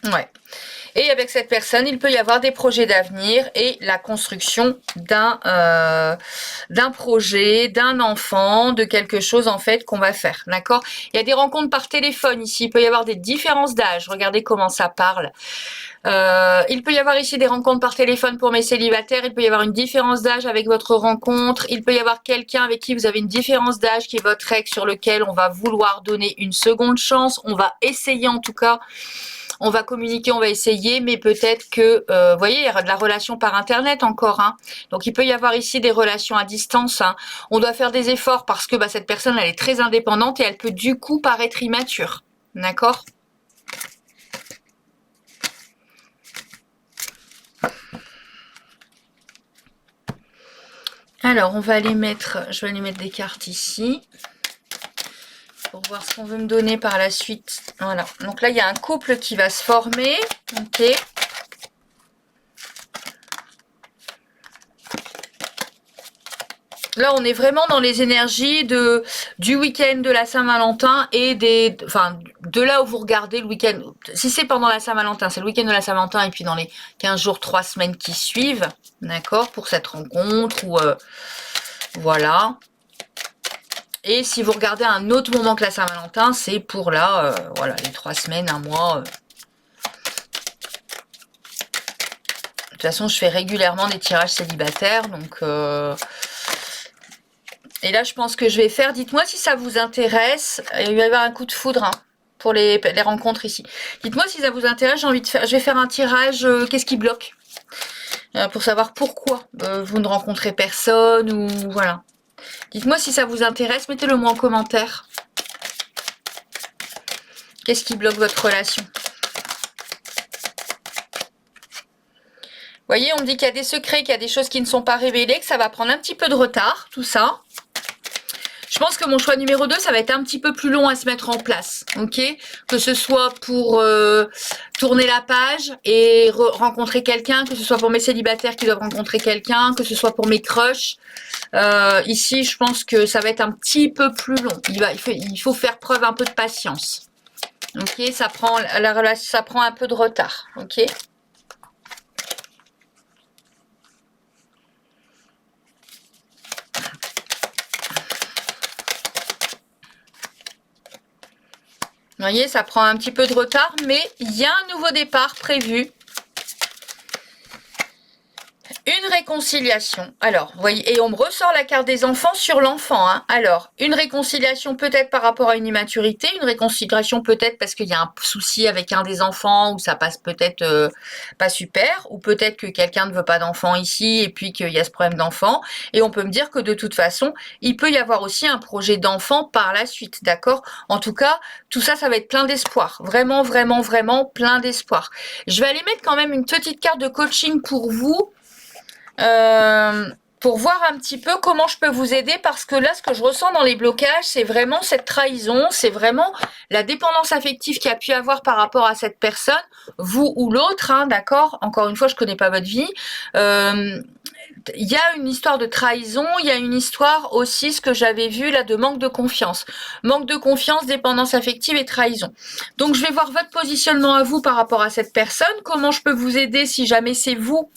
Ouais. Et avec cette personne, il peut y avoir des projets d'avenir et la construction d'un projet, d'un enfant, de quelque chose en fait qu'on va faire. D'accord? Il y a des rencontres par téléphone ici. Il peut y avoir des différences d'âge. Regardez comment ça parle. Il peut y avoir ici des rencontres par téléphone pour mes célibataires. Il peut y avoir une différence d'âge avec votre rencontre. Il peut y avoir quelqu'un avec qui vous avez une différence d'âge qui est votre ex sur lequel on va vouloir donner une seconde chance. On va essayer en tout cas. On va communiquer, on va essayer, mais peut-être que, vous voyez, il y a de la relation par Internet encore. Hein. Donc, il peut y avoir ici des relations à distance. Hein. On doit faire des efforts parce que cette personne, elle est très indépendante et elle peut du coup paraître immature. D'accord ? Alors, on va aller mettre, je vais aller mettre des cartes ici. Pour voir ce qu'on veut me donner par la suite. Voilà. Donc là, il y a un couple qui va se former. Ok. Là, on est vraiment dans les énergies du week-end de la Saint-Valentin et de là où vous regardez le week-end. Si c'est pendant la Saint-Valentin, c'est le week-end de la Saint-Valentin et puis dans les 15 jours, 3 semaines qui suivent. D'accord? Pour cette rencontre ou voilà. Et si vous regardez à un autre moment que la Saint-Valentin, c'est pour là, voilà, les 3 semaines, un mois. De toute façon, je fais régulièrement des tirages célibataires, donc... Et là, je pense que je vais faire... Dites-moi si ça vous intéresse. Il va y avoir un coup de foudre hein, pour les rencontres ici. Dites-moi si ça vous intéresse. J'ai envie de faire... Je vais faire un tirage. Qu'est-ce qui bloque pour savoir pourquoi vous ne rencontrez personne ou... Voilà. Dites-moi si ça vous intéresse, mettez-le moi en commentaire. Qu'est-ce qui bloque votre relation? Vous voyez, on me dit qu'il y a des secrets, qu'il y a des choses qui ne sont pas révélées, que ça va prendre un petit peu de retard, tout ça. Je pense que mon choix numéro 2, ça va être un petit peu plus long à se mettre en place, ok? Que ce soit pour tourner la page et rencontrer quelqu'un, que ce soit pour mes célibataires qui doivent rencontrer quelqu'un, que ce soit pour mes crushs. Ici, je pense que ça va être un petit peu plus long. Il faut faire preuve un peu de patience. Ok, ça prend un peu de retard. Ok. Vous voyez, ça prend un petit peu de retard, mais il y a un nouveau départ prévu. Une réconciliation. Alors, vous voyez, et on me ressort la carte des enfants sur l'enfant. Hein. Alors, une réconciliation peut-être par rapport à une immaturité, une réconciliation peut-être parce qu'il y a un souci avec un des enfants ou ça passe peut-être pas super, ou peut-être que quelqu'un ne veut pas d'enfant ici et puis qu'il y a ce problème d'enfant. Et on peut me dire que de toute façon, il peut y avoir aussi un projet d'enfant par la suite, d'accord? En tout cas, tout ça, ça va être plein d'espoir. Vraiment, vraiment, vraiment plein d'espoir. Je vais aller mettre quand même une petite carte de coaching pour vous. pour voir un petit peu comment je peux vous aider, parce que là, ce que je ressens dans les blocages, c'est vraiment cette trahison, c'est vraiment la dépendance affective qu'il y a pu avoir par rapport à cette personne, vous ou l'autre, hein, d'accord? Encore une fois, je connais pas votre vie. Il y a une histoire de trahison, il y a une histoire aussi, ce que j'avais vu là, de manque de confiance. Manque de confiance, dépendance affective et trahison. Donc, je vais voir votre positionnement à vous par rapport à cette personne. Comment je peux vous aider si jamais c'est vous?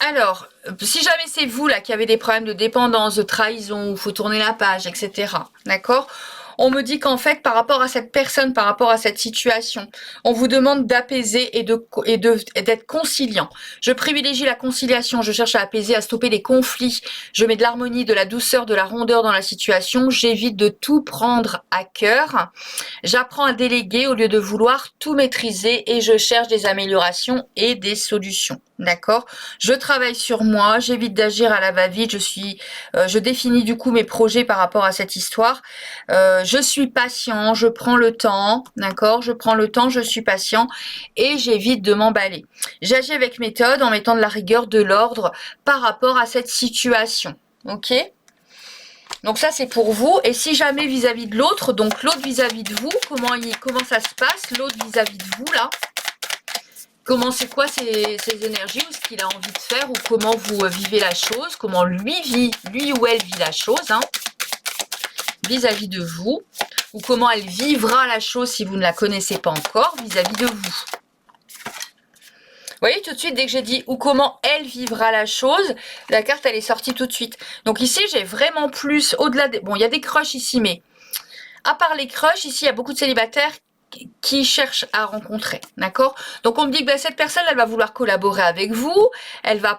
Alors, si jamais c'est vous là qui avez des problèmes de dépendance, de trahison, où il faut tourner la page, etc. D'accord? On me dit qu'en fait, par rapport à cette personne, par rapport à cette situation, on vous demande d'apaiser et d'être conciliant. Je privilégie la conciliation, je cherche à apaiser, à stopper les conflits. Je mets de l'harmonie, de la douceur, de la rondeur dans la situation. J'évite de tout prendre à cœur. J'apprends à déléguer au lieu de vouloir tout maîtriser et je cherche des améliorations et des solutions. D'accord? Je travaille sur moi, j'évite d'agir à la va-vite, je définis du coup mes projets par rapport à cette histoire. Je suis patient, je prends le temps, d'accord? Je prends le temps, je suis patient et j'évite de m'emballer. J'agis avec méthode en mettant de la rigueur, de l'ordre par rapport à cette situation. Ok? Donc ça c'est pour vous. Et si jamais vis-à-vis de l'autre, donc l'autre vis-à-vis de vous, comment ça se passe? L'autre vis-à-vis de vous là? C'est quoi ses énergies ou ce qu'il a envie de faire ou comment vous vivez la chose, comment lui ou elle vit la chose, hein, vis-à-vis de vous, ou comment elle vivra la chose si vous ne la connaissez pas encore vis-à-vis de vous. Vous voyez tout de suite, dès que j'ai dit ou comment elle vivra la chose, la carte elle est sortie tout de suite. Donc ici j'ai vraiment plus, au-delà des... Bon, il y a des crushs ici, mais à part les crushs, ici il y a beaucoup de célibataires qui cherche à rencontrer, d'accord? Donc on me dit que ben, cette personne, elle va vouloir collaborer avec vous, elle va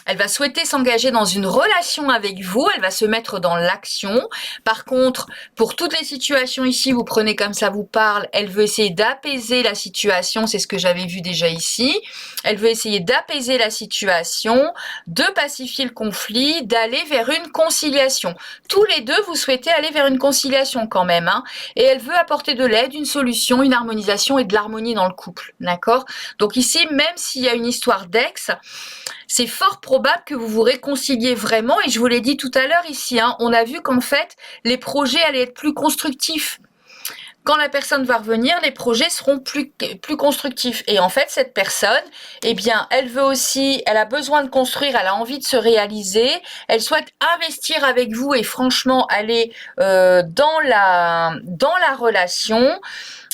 elle va souhaiter s'engager dans une relation avec vous, elle va se mettre dans l'action. Par contre, pour toutes les situations ici, vous prenez comme ça vous parle, elle veut essayer d'apaiser la situation, c'est ce que j'avais vu déjà ici. Elle veut essayer d'apaiser la situation, de pacifier le conflit, d'aller vers une conciliation. Tous les deux, vous souhaitez aller vers une conciliation quand même, hein, et elle veut apporter de l'aide, une solution, une harmonisation et de l'harmonie dans le couple, d'accord? Donc ici, même s'il y a une histoire d'ex, c'est fort probable que vous vous réconciliez vraiment, et je vous l'ai dit tout à l'heure ici, hein, on a vu qu'en fait, les projets allaient être plus constructifs. Quand la personne va revenir, les projets seront plus constructifs. Et en fait, cette personne, eh bien, elle veut aussi, elle a besoin de construire, elle a envie de se réaliser, elle souhaite investir avec vous et franchement aller dans la relation.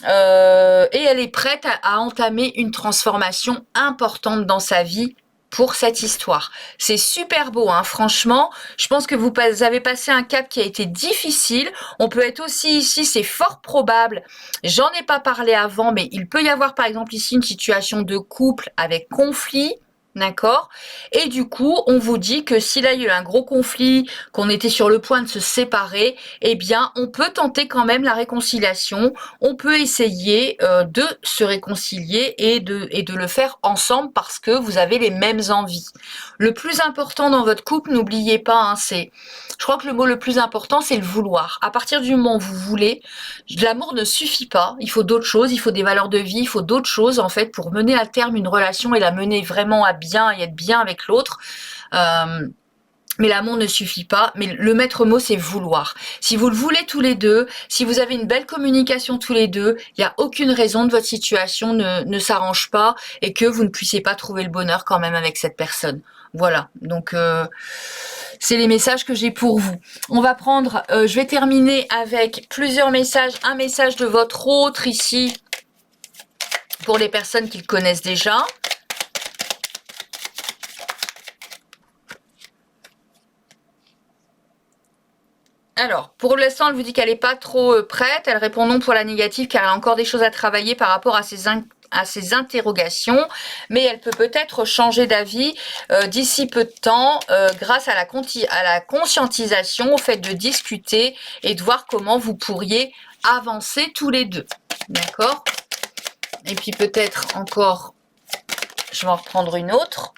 Et elle est prête à entamer une transformation importante dans sa vie pour cette histoire. C'est super beau, hein, franchement. Je pense que vous avez passé un cap qui a été difficile. On peut être aussi ici, c'est fort probable. J'en ai pas parlé avant, mais il peut y avoir par exemple ici une situation de couple avec conflit. D'accord? Et du coup, on vous dit que s'il y a eu un gros conflit, qu'on était sur le point de se séparer, eh bien, on peut tenter quand même la réconciliation. On peut essayer de se réconcilier et de le faire ensemble parce que vous avez les mêmes envies. Le plus important dans votre couple, n'oubliez pas, hein, je crois que le mot le plus important, c'est le vouloir. À partir du moment où vous voulez, l'amour ne suffit pas. Il faut d'autres choses, il faut des valeurs de vie, il faut d'autres choses en fait pour mener à terme une relation et la mener vraiment à bien et être bien avec l'autre. Mais l'amour ne suffit pas. Mais le maître mot, c'est vouloir. Si vous le voulez tous les deux, si vous avez une belle communication tous les deux, il n'y a aucune raison que votre situation ne s'arrange pas et que vous ne puissiez pas trouver le bonheur quand même avec cette personne. Voilà. Donc, c'est les messages que j'ai pour vous. On va prendre, je vais terminer avec plusieurs messages. Un message de votre autre ici pour les personnes qui le connaissent déjà. Alors, pour l'instant, elle vous dit qu'elle n'est pas trop prête. Elle répond non pour la négative car elle a encore des choses à travailler par rapport à ses interrogations. Mais elle peut peut-être changer d'avis d'ici peu de temps grâce à la conscientisation, au fait de discuter et de voir comment vous pourriez avancer tous les deux. D'accord? Et puis peut-être encore, je vais en reprendre une autre.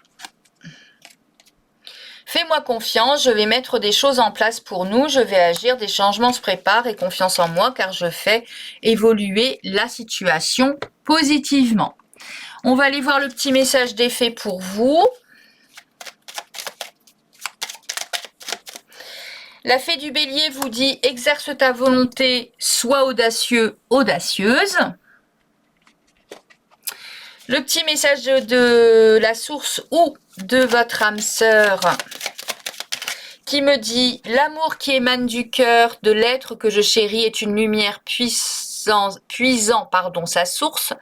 Fais-moi confiance, je vais mettre des choses en place pour nous, je vais agir, des changements se préparent et confiance en moi car je fais évoluer la situation positivement. On va aller voir le petit message des fées pour vous. La fée du bélier vous dit « Exerce ta volonté, sois audacieux, audacieuse ». Le petit message de la source ou de votre âme sœur qui me dit « L'amour qui émane du cœur de l'être que je chéris est une lumière puisant sa source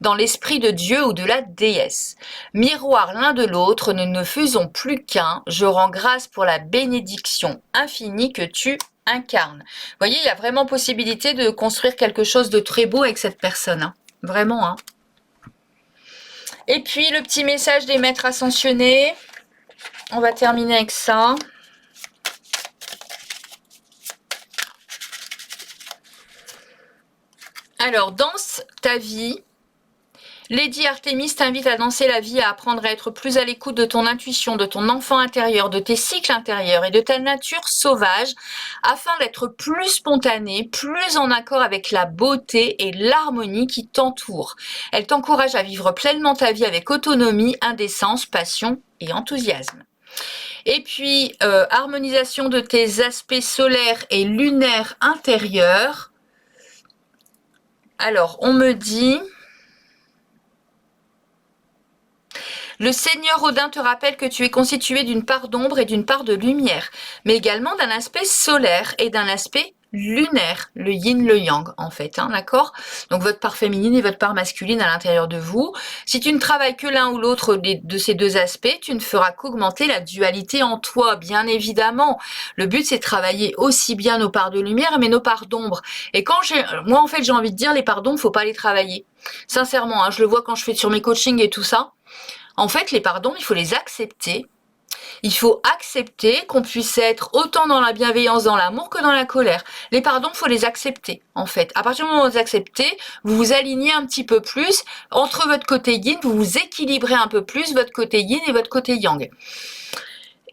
dans l'esprit de Dieu ou de la déesse. Miroir l'un de l'autre, nous ne faisons plus qu'un. Je rends grâce pour la bénédiction infinie que tu incarnes. » Vous voyez, il y a vraiment possibilité de construire quelque chose de très beau avec cette personne. Hein. Vraiment. Hein. Et puis, le petit message des maîtres ascensionnés. On va terminer avec ça. Alors, danse ta vie. Lady Artemis t'invite à danser la vie, à apprendre à être plus à l'écoute de ton intuition, de ton enfant intérieur, de tes cycles intérieurs et de ta nature sauvage, afin d'être plus spontané, plus en accord avec la beauté et l'harmonie qui t'entoure. Elle t'encourage à vivre pleinement ta vie avec autonomie, indécence, passion et enthousiasme. Et puis, harmonisation de tes aspects solaires et lunaires intérieurs. Alors, on me dit... Le Seigneur Odin te rappelle que tu es constitué d'une part d'ombre et d'une part de lumière, mais également d'un aspect solaire et d'un aspect lunaire, le yin, le yang en fait, hein, d'accord? Donc votre part féminine et votre part masculine à l'intérieur de vous. Si tu ne travailles que l'un ou l'autre de ces deux aspects, tu ne feras qu'augmenter la dualité en toi, bien évidemment. Le but c'est de travailler aussi bien nos parts de lumière mais nos parts d'ombre. Et moi en fait j'ai envie de dire les parts d'ombre, faut pas les travailler. Sincèrement, hein, je le vois quand je fais sur mes coachings et tout ça. En fait, les pardons, il faut les accepter. Il faut accepter qu'on puisse être autant dans la bienveillance, dans l'amour que dans la colère. Les pardons, il faut les accepter, en fait. À partir du moment où vous les acceptez, vous vous alignez un petit peu plus entre votre côté yin, vous vous équilibrez un peu plus votre côté yin et votre côté yang.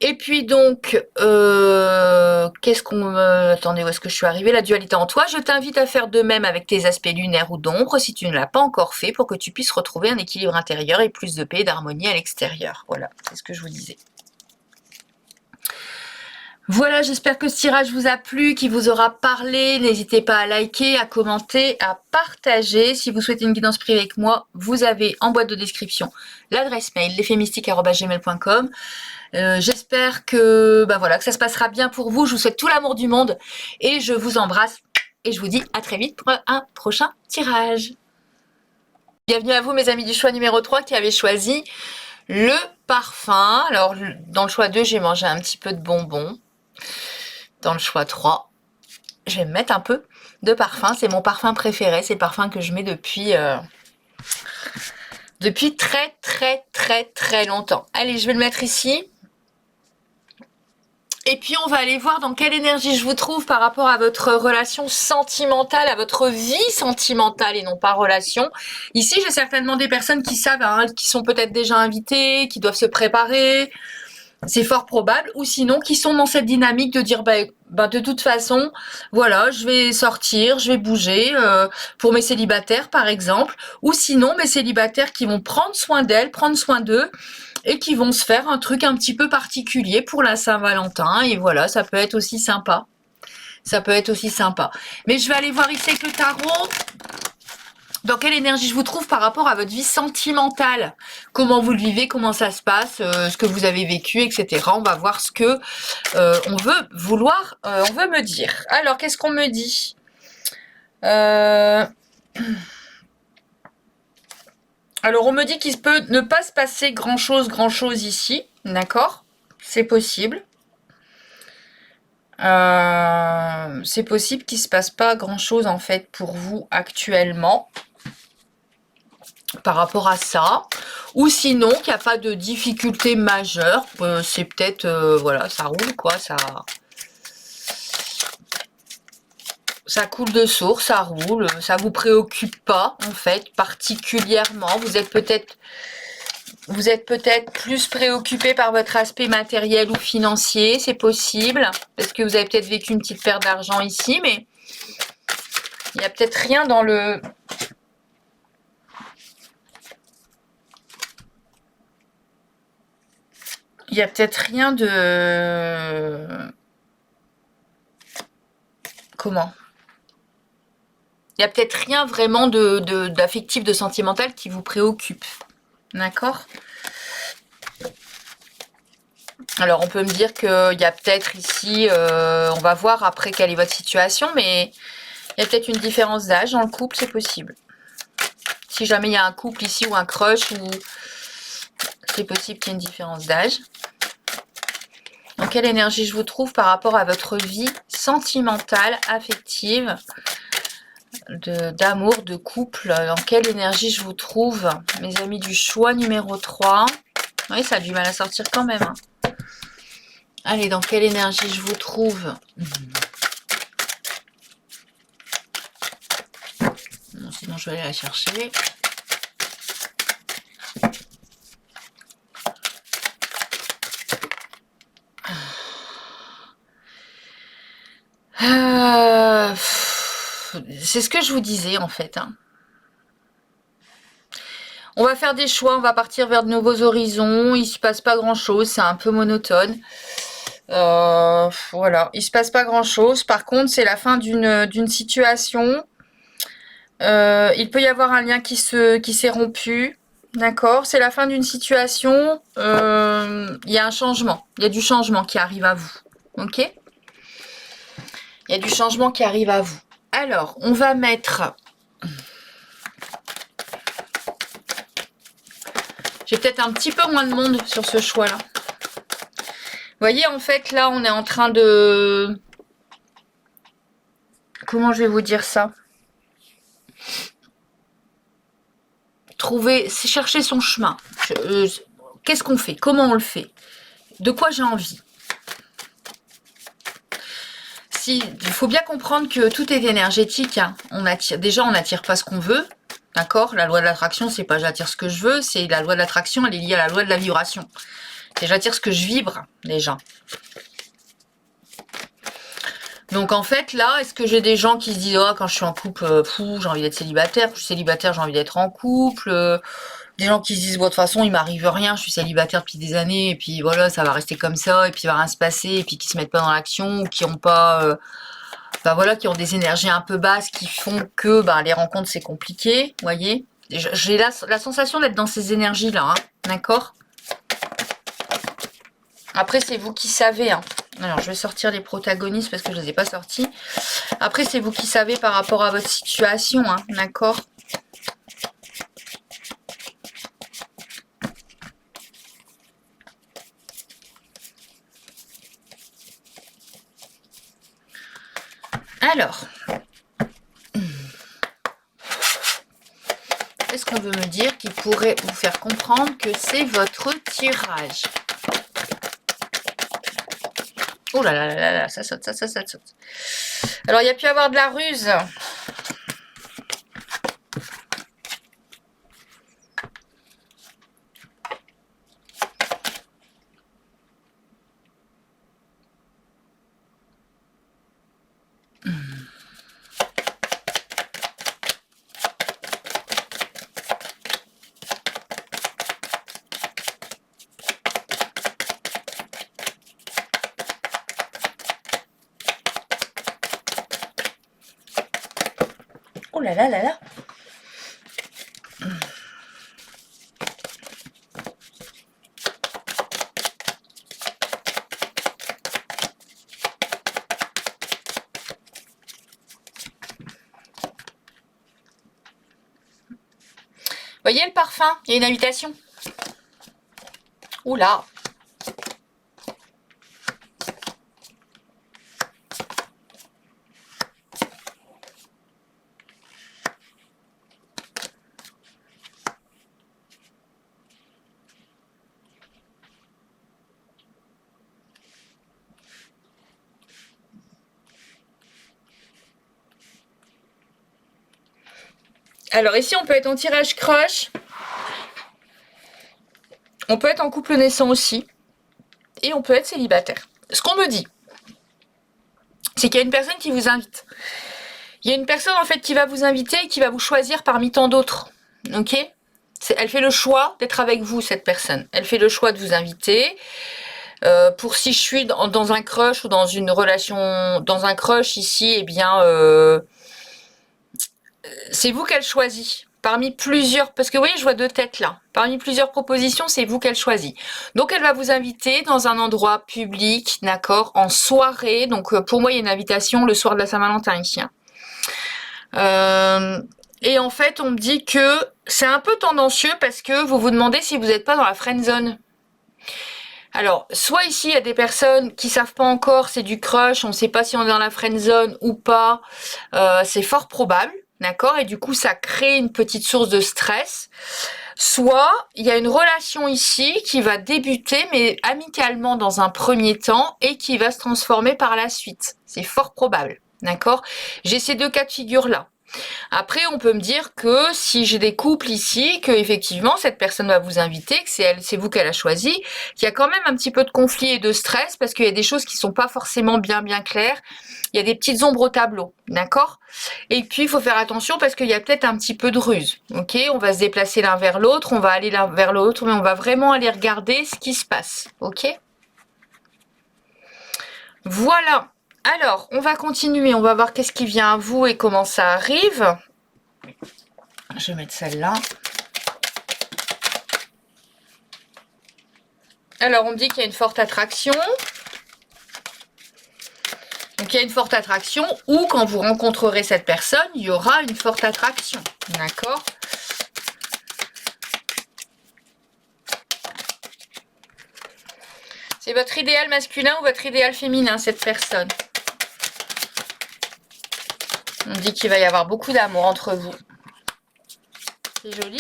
Et puis donc, qu'est-ce qu'on... attendez, où est-ce que je suis arrivée? La dualité en toi. Je t'invite à faire de même avec tes aspects lunaires ou d'ombre si tu ne l'as pas encore fait pour que tu puisses retrouver un équilibre intérieur et plus de paix et d'harmonie à l'extérieur. Voilà, c'est ce que je vous disais. Voilà, j'espère que ce tirage vous a plu, qu'il vous aura parlé. N'hésitez pas à liker, à commenter, à partager. Si vous souhaitez une guidance privée avec moi, vous avez en boîte de description l'adresse mail lesfemystiques@gmail.com. J'espère que, que ça se passera bien pour vous. Je vous souhaite tout l'amour du monde et je vous embrasse et je vous dis à très vite pour un prochain tirage. Bienvenue à vous mes amis du choix numéro 3 qui avez choisi le parfum. Alors dans le choix 2, j'ai mangé un petit peu de bonbons. Dans le choix 3, je vais me mettre un peu de parfum. C'est mon parfum préféré. C'est le parfum que je mets depuis très longtemps. Allez, je vais le mettre ici. Et puis, on va aller voir dans quelle énergie je vous trouve par rapport à votre relation sentimentale, à votre vie sentimentale et non pas relation. Ici, j'ai certainement des personnes qui savent, hein, qui sont peut-être déjà invitées, qui doivent se préparer. C'est fort probable. Ou sinon, qui sont dans cette dynamique de dire, de toute façon, voilà, je vais sortir, je vais bouger pour mes célibataires, par exemple. Ou sinon, mes célibataires qui vont prendre soin d'elles, prendre soin d'eux. Et qui vont se faire un truc un petit peu particulier pour la Saint-Valentin. Et voilà, ça peut être aussi sympa. Ça peut être aussi sympa. Mais je vais aller voir ici avec le tarot. Dans quelle énergie je vous trouve par rapport à votre vie sentimentale. Comment vous le vivez, comment ça se passe, ce que vous avez vécu, etc. On va voir ce que on veut me dire. Alors, qu'est-ce qu'on me dit Alors, on me dit qu'il peut ne pas se passer grand-chose ici. D'accord? C'est possible. C'est possible qu'il ne se passe pas grand-chose, en fait, pour vous actuellement. Par rapport à ça. Ou sinon, qu'il n'y a pas de difficulté majeure. C'est peut-être, voilà, ça roule, quoi. Ça coule de source, ça roule, ça vous préoccupe pas en fait particulièrement. Vous êtes peut-être plus préoccupé par votre aspect matériel ou financier, c'est possible. Parce que vous avez peut-être vécu une petite perte d'argent ici, mais il n'y a peut-être rien dans le il y a peut-être rien de... Comment? Il y a peut-être rien vraiment d'affectif, de sentimental qui vous préoccupe. D'accord? Alors, on peut me dire qu'il y a peut-être ici, on va voir après quelle est votre situation, mais il y a peut-être une différence d'âge dans le couple, c'est possible. Si jamais il y a un couple ici ou un crush, ou c'est possible qu'il y ait une différence d'âge. Dans quelle énergie je vous trouve par rapport à votre vie sentimentale, affective, d'amour, de couple? Dans quelle énergie je vous trouve, mes amis du choix numéro 3? Oui, ça a du mal à sortir quand même. Hein. Allez, dans quelle énergie je vous trouve? Non, sinon, je vais aller la chercher. C'est ce que je vous disais, en fait. Hein. On va faire des choix, on va partir vers de nouveaux horizons. Il se passe pas grand-chose, c'est un peu monotone. Voilà, il se passe pas grand-chose. Par contre, c'est la fin d'une situation. Il peut y avoir un lien qui s'est rompu. D'accord, c'est la fin d'une situation. Il y a un changement. Il y a du changement qui arrive à vous. Ok? Il y a du changement qui arrive à vous. Alors, on va mettre... J'ai peut-être un petit peu moins de monde sur ce choix-là. Vous voyez, en fait, là, on est en train de... Comment je vais vous dire ça? Trouver, c'est chercher son chemin. Qu'est-ce qu'on fait? Comment on le fait? De quoi j'ai envie? Il faut bien comprendre que tout est énergétique. Hein. Déjà, on n'attire pas ce qu'on veut. D'accord? La loi de l'attraction, c'est pas j'attire ce que je veux, c'est la loi de l'attraction, elle est liée à la loi de la vibration. C'est j'attire ce que je vibre, déjà. Donc en fait, là, est-ce que j'ai des gens qui se disent oh, quand je suis en couple, j'ai envie d'être célibataire, quand je suis célibataire, j'ai envie d'être en couple, des gens qui se disent bon, de toute façon, il m'arrive rien, je suis célibataire depuis des années, et puis voilà, ça va rester comme ça, et puis il va rien se passer, et puis qui se mettent pas dans l'action, ou qui ont pas... voilà, qui ont des énergies un peu basses qui font que les rencontres c'est compliqué, vous voyez. J'ai la sensation d'être dans ces énergies-là, hein, d'accord? Après, c'est vous qui savez. Hein. Alors, je vais sortir les protagonistes parce que je ne les ai pas sortis. Après, c'est vous qui savez par rapport à votre situation, hein, d'accord? Alors, qu'est-ce qu'on veut me dire qui pourrait vous faire comprendre que c'est votre tirage? Oh là là là là, ça saute, ça saute. Alors, il y a pu y avoir de la ruse. Oh là là là là. Voyez le parfum? Il y a une invitation. Oula. Alors ici, on peut être en tirage crush. On peut être en couple naissant aussi. Et on peut être célibataire. Ce qu'on me dit, c'est qu'il y a une personne qui vous invite. Il y a une personne en fait qui va vous inviter et qui va vous choisir parmi tant d'autres. Ok? Elle fait le choix d'être avec vous, cette personne. Elle fait le choix de vous inviter. Pour si je suis dans un crush ou dans une relation, dans un crush ici, eh bien, c'est vous qu'elle choisit. Parmi plusieurs, parce que oui, je vois deux têtes là. Parmi plusieurs propositions, c'est vous qu'elle choisit. Donc, elle va vous inviter dans un endroit public, d'accord, en soirée. Donc, pour moi, il y a une invitation le soir de la Saint-Valentin ici, hein. Et en fait, on me dit que c'est un peu tendancieux parce que vous vous demandez si vous n'êtes pas dans la friend zone. Alors, soit ici, il y a des personnes qui savent pas encore, c'est du crush, on ne sait pas si on est dans la friend zone ou pas. C'est fort probable, d'accord? Et du coup, ça crée une petite source de stress. Soit, il y a une relation ici qui va débuter, mais amicalement dans un premier temps, et qui va se transformer par la suite. C'est fort probable, d'accord? J'ai ces deux cas de figure-là. Après, on peut me dire que si j'ai des couples ici, que effectivement cette personne va vous inviter, que c'est vous qu'elle a choisi, qu'il y a quand même un petit peu de conflit et de stress parce qu'il y a des choses qui sont pas forcément bien claires. Il y a des petites ombres au tableau, d'accord? Et puis il faut faire attention parce qu'il y a peut-être un petit peu de ruse, ok? On va se déplacer l'un vers l'autre, on va aller l'un vers l'autre, mais on va vraiment aller regarder ce qui se passe, ok? Voilà. Alors, on va continuer, on va voir qu'est-ce qui vient à vous et comment ça arrive. Je vais mettre celle-là. Alors, on me dit qu'il y a une forte attraction. Donc, il y a une forte attraction ou quand vous rencontrerez cette personne, il y aura une forte attraction. D'accord? C'est votre idéal masculin ou votre idéal féminin, cette personne. On me dit qu'il va y avoir beaucoup d'amour entre vous. C'est joli.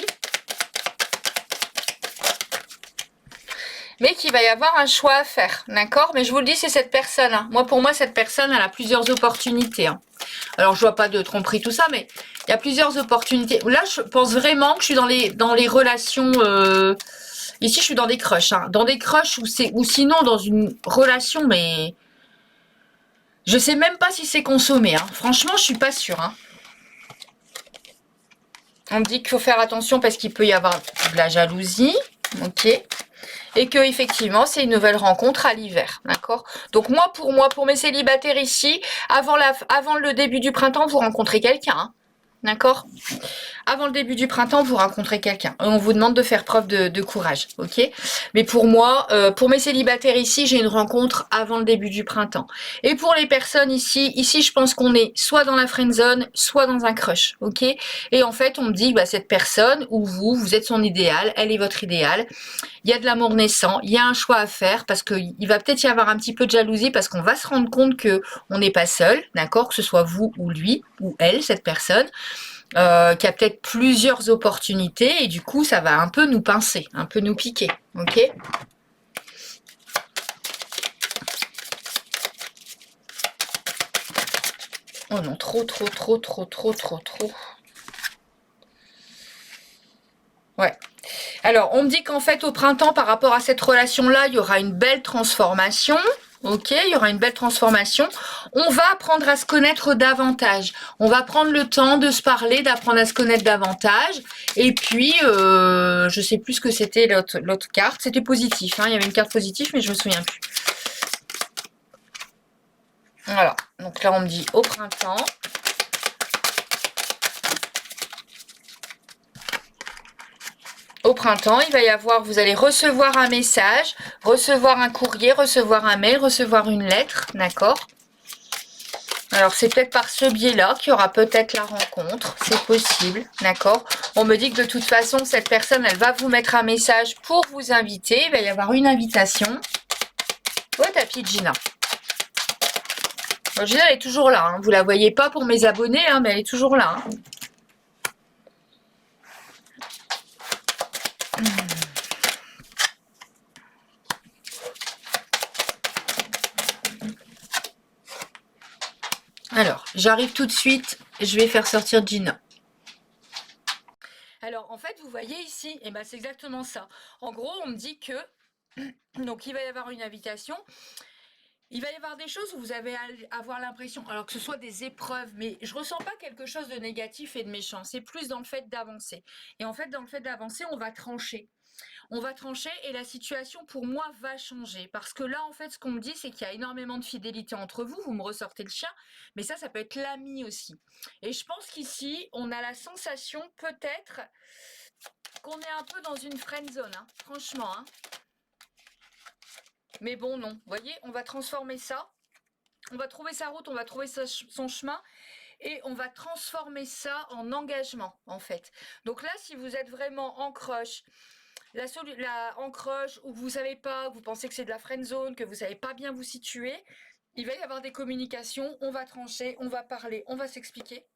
Mais qu'il va y avoir un choix à faire, d'accord? Mais je vous le dis, c'est cette personne, hein. Moi, pour moi, cette personne, elle a plusieurs opportunités, hein. Alors, je vois pas de tromperie, tout ça, mais il y a plusieurs opportunités. Là, je pense vraiment que je suis dans les relations... Ici, je suis dans des crushs, hein. Dans des crushs ou sinon dans une relation, mais... Je sais même pas si c'est consommé, hein. Franchement, je suis pas sûre, hein. On me dit qu'il faut faire attention parce qu'il peut y avoir de la jalousie, ok? Et que effectivement c'est une nouvelle rencontre à l'hiver, d'accord? Donc pour mes célibataires ici, avant le début du printemps, vous rencontrez quelqu'un, hein, d'accord? Avant le début du printemps, vous rencontrez quelqu'un. On vous demande de faire preuve de courage, ok? Mais pour moi, pour mes célibataires ici, j'ai une rencontre avant le début du printemps. Et pour les personnes ici, je pense qu'on est soit dans la friend zone, soit dans un crush, ok? Et en fait, on me dit, bah, cette personne, ou vous êtes son idéal, elle est votre idéal. Il y a de l'amour naissant, il y a un choix à faire parce qu'il va peut-être y avoir un petit peu de jalousie parce qu'on va se rendre compte que on n'est pas seul, d'accord? Que ce soit vous ou lui ou elle, cette personne. Qui a peut-être plusieurs opportunités et du coup ça va un peu nous pincer, un peu nous piquer, ok? Oh non, trop. Ouais. Alors, on me dit qu'en fait, au printemps, par rapport à cette relation-là, il y aura une belle transformation. Ok, il y aura une belle transformation. On va apprendre à se connaître davantage. On va prendre le temps de se parler, d'apprendre à se connaître davantage. Et puis, je sais plus ce que c'était l'autre carte. C'était positif, hein. Il y avait une carte positive, mais je me souviens plus. Voilà. Donc là, on me dit au printemps. Au printemps, il va y avoir, vous allez recevoir un message, recevoir un courrier, recevoir un mail, recevoir une lettre, d'accord? Alors, c'est peut-être par ce biais-là qu'il y aura peut-être la rencontre, c'est possible, d'accord? On me dit que de toute façon, cette personne, elle va vous mettre un message pour vous inviter, il va y avoir une invitation. Au tapis de Gina. Bon, Gina, elle est toujours là, hein. Vous la voyez pas pour mes abonnés, hein, mais elle est toujours là, hein. Alors, j'arrive tout de suite, je vais faire sortir Gina. Alors, en fait, vous voyez ici, et ben, c'est exactement ça. En gros, on me dit que, donc il va y avoir une invitation, il va y avoir des choses où vous allez avoir l'impression, alors que ce soit des épreuves, mais je ressens pas quelque chose de négatif et de méchant, c'est plus dans le fait d'avancer. Et en fait, dans le fait d'avancer, on va trancher. On va trancher et la situation pour moi va changer. Parce que là, en fait, ce qu'on me dit, c'est qu'il y a énormément de fidélité entre vous. Vous me ressortez le chien, mais ça peut être l'ami aussi. Et je pense qu'ici, on a la sensation peut-être qu'on est un peu dans une friend zone, hein, franchement. Hein. Mais bon, non. Vous voyez, on va transformer ça. On va trouver sa route, on va trouver son chemin et on va transformer ça en engagement, en fait. Donc là, si vous êtes vraiment en crush, en crush, ou que vous savez pas, que vous pensez que c'est de la friend zone, que vous savez pas bien vous situer, il va y avoir des communications, on va trancher, on va parler, on va s'expliquer.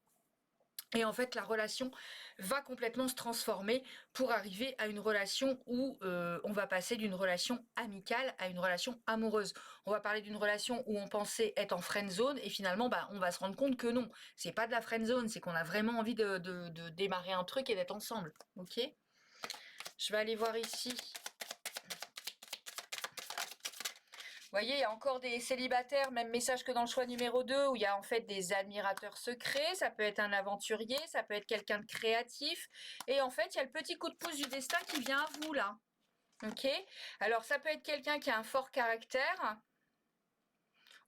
Et en fait, la relation va complètement se transformer pour arriver à une relation où on va passer d'une relation amicale à une relation amoureuse. On va parler d'une relation où on pensait être en friend zone et finalement, on va se rendre compte que non, c'est pas de la friend zone, c'est qu'on a vraiment envie de démarrer un truc et d'être ensemble. Ok ? Je vais aller voir ici. Vous voyez, il y a encore des célibataires, même message que dans le choix numéro 2, où il y a en fait des admirateurs secrets, ça peut être un aventurier, ça peut être quelqu'un de créatif, et en fait, il y a le petit coup de pouce du destin qui vient à vous, là. Ok ? Alors, ça peut être quelqu'un qui a un fort caractère,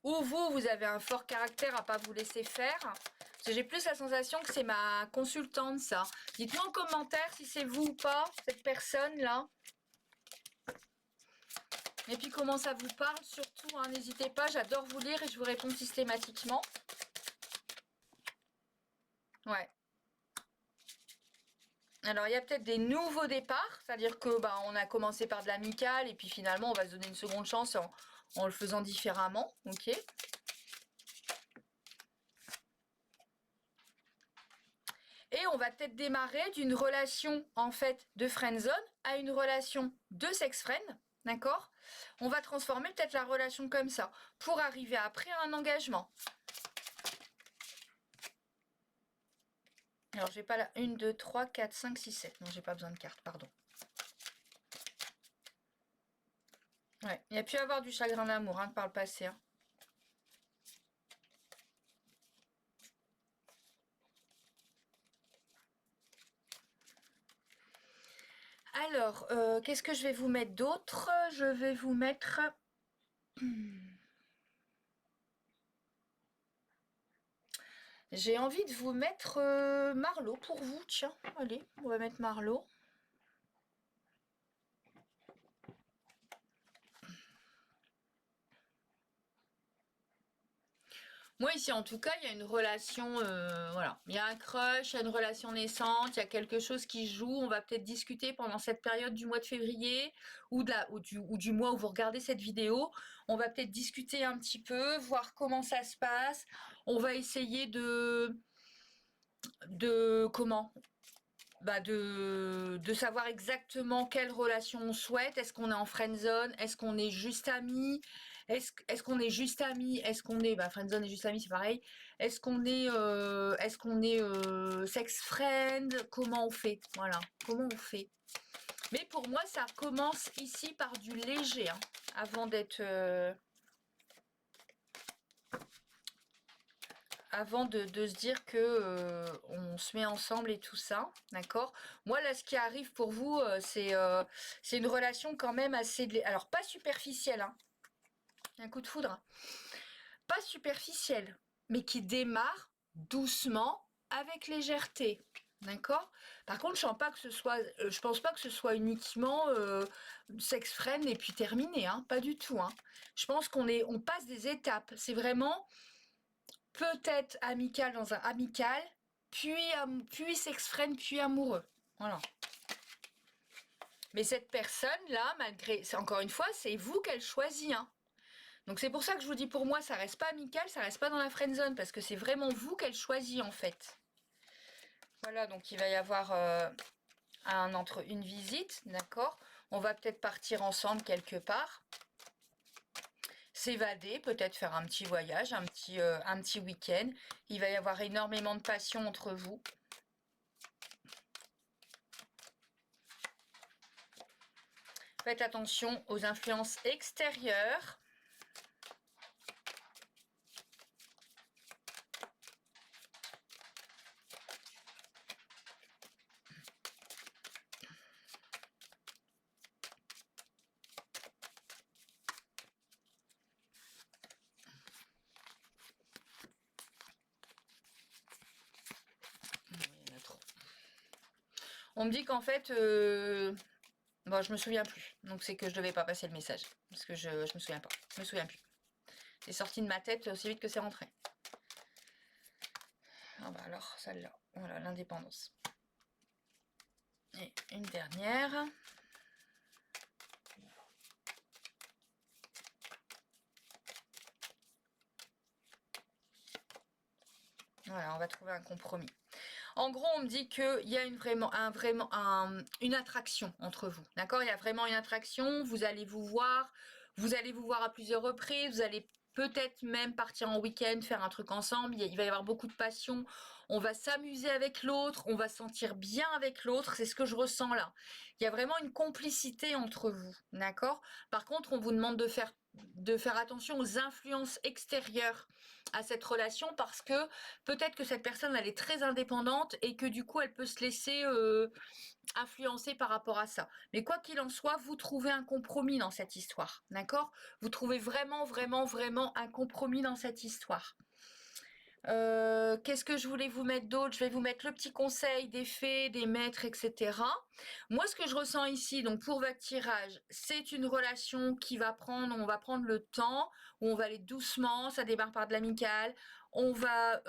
ou vous avez un fort caractère à pas vous laisser faire. Parce que j'ai plus la sensation que c'est ma consultante, ça. Dites-moi en commentaire si c'est vous ou pas, cette personne-là. Et puis comment ça vous parle surtout, hein, n'hésitez pas, j'adore vous lire et je vous réponds systématiquement. Ouais. Alors il y a peut-être des nouveaux départs, c'est-à-dire que on a commencé par de l'amical et puis finalement on va se donner une seconde chance en le faisant différemment, ok. Et on va peut-être démarrer d'une relation en fait de friendzone à une relation de sex friend. D'accord? On va transformer peut-être la relation comme ça pour arriver après à un engagement. Alors, j'ai pas la 1, 2, 3, 4, 5, 6, 7. Non, j'ai pas besoin de carte, pardon. Ouais, il y a pu y avoir du chagrin d'amour hein, par le passé. Hein. Alors, qu'est-ce que je vais vous mettre d'autre? Je vais vous mettre... J'ai envie de vous mettre Marlo pour vous. Tiens, allez, on va mettre Marlo. Moi ici en tout cas il y a une relation, voilà, il y a un crush, il y a une relation naissante, il y a quelque chose qui joue, on va peut-être discuter pendant cette période du mois de février ou du mois où vous regardez cette vidéo, on va peut-être discuter un petit peu, voir comment ça se passe, on va essayer de comment de savoir exactement quelle relation on souhaite. Est-ce qu'on est en friendzone? Est-ce qu'on est juste amis? Est-ce qu'on est juste amis? Est-ce qu'on est friendzone et juste amis, c'est pareil. Est-ce qu'on est sex friend? Comment on fait? Voilà, comment on fait? Mais pour moi, ça commence ici par du léger, hein, avant d'être avant de se dire que on se met ensemble et tout ça, d'accord. Moi là, ce qui arrive pour vous, c'est une relation quand même assez, alors pas superficielle, hein. Un coup de foudre, hein. Pas superficielle, mais qui démarre doucement avec légèreté, d'accord. Par contre, je pense pas que ce soit uniquement sex friend et puis terminé, hein, pas du tout, hein. Je pense on passe des étapes. C'est vraiment peut-être amical dans un amical, puis sex friend, puis amoureux. Voilà. Mais cette personne-là, encore une fois, c'est vous qu'elle choisit. Hein. Donc c'est pour ça que je vous dis, pour moi, ça reste pas amical, ça reste pas dans la friend zone, parce que c'est vraiment vous qu'elle choisit en fait. Voilà, donc il va y avoir une visite, d'accord. On va peut-être partir ensemble quelque part. S'évader, peut-être faire un petit voyage, un petit week-end. Il va y avoir énormément de passion entre vous. Faites attention aux influences extérieures. On me dit qu'en fait, bon, je me souviens plus. Donc c'est que je devais pas passer le message. Parce que je me souviens pas. Je me souviens plus. C'est sorti de ma tête aussi vite que c'est rentré. Ah bah alors, celle-là. Voilà, l'indépendance. Et une dernière. Voilà, on va trouver un compromis. En gros, on me dit qu'il y a une attraction entre vous. D'accord? Il y a vraiment une attraction. Vous allez vous voir à plusieurs reprises. Vous allez peut-être même partir en week-end, faire un truc ensemble. Il va y avoir beaucoup de passion. On va s'amuser avec l'autre. On va se sentir bien avec l'autre. C'est ce que je ressens là. Il y a vraiment une complicité entre vous. D'accord? Par contre, on vous demande de faire attention aux influences extérieures à cette relation parce que peut-être que cette personne elle est très indépendante et que du coup elle peut se laisser influencer par rapport à ça. Mais quoi qu'il en soit, vous trouvez un compromis dans cette histoire, d'accord? Vous trouvez vraiment un compromis dans cette histoire. Qu'est-ce que je voulais vous mettre d'autre? Je vais vous mettre le petit conseil des fées, des maîtres, etc. Moi, ce que je ressens ici, donc pour votre tirage, c'est une relation qui va prendre, on va prendre le temps, où on va aller doucement, ça démarre par de l'amical, on va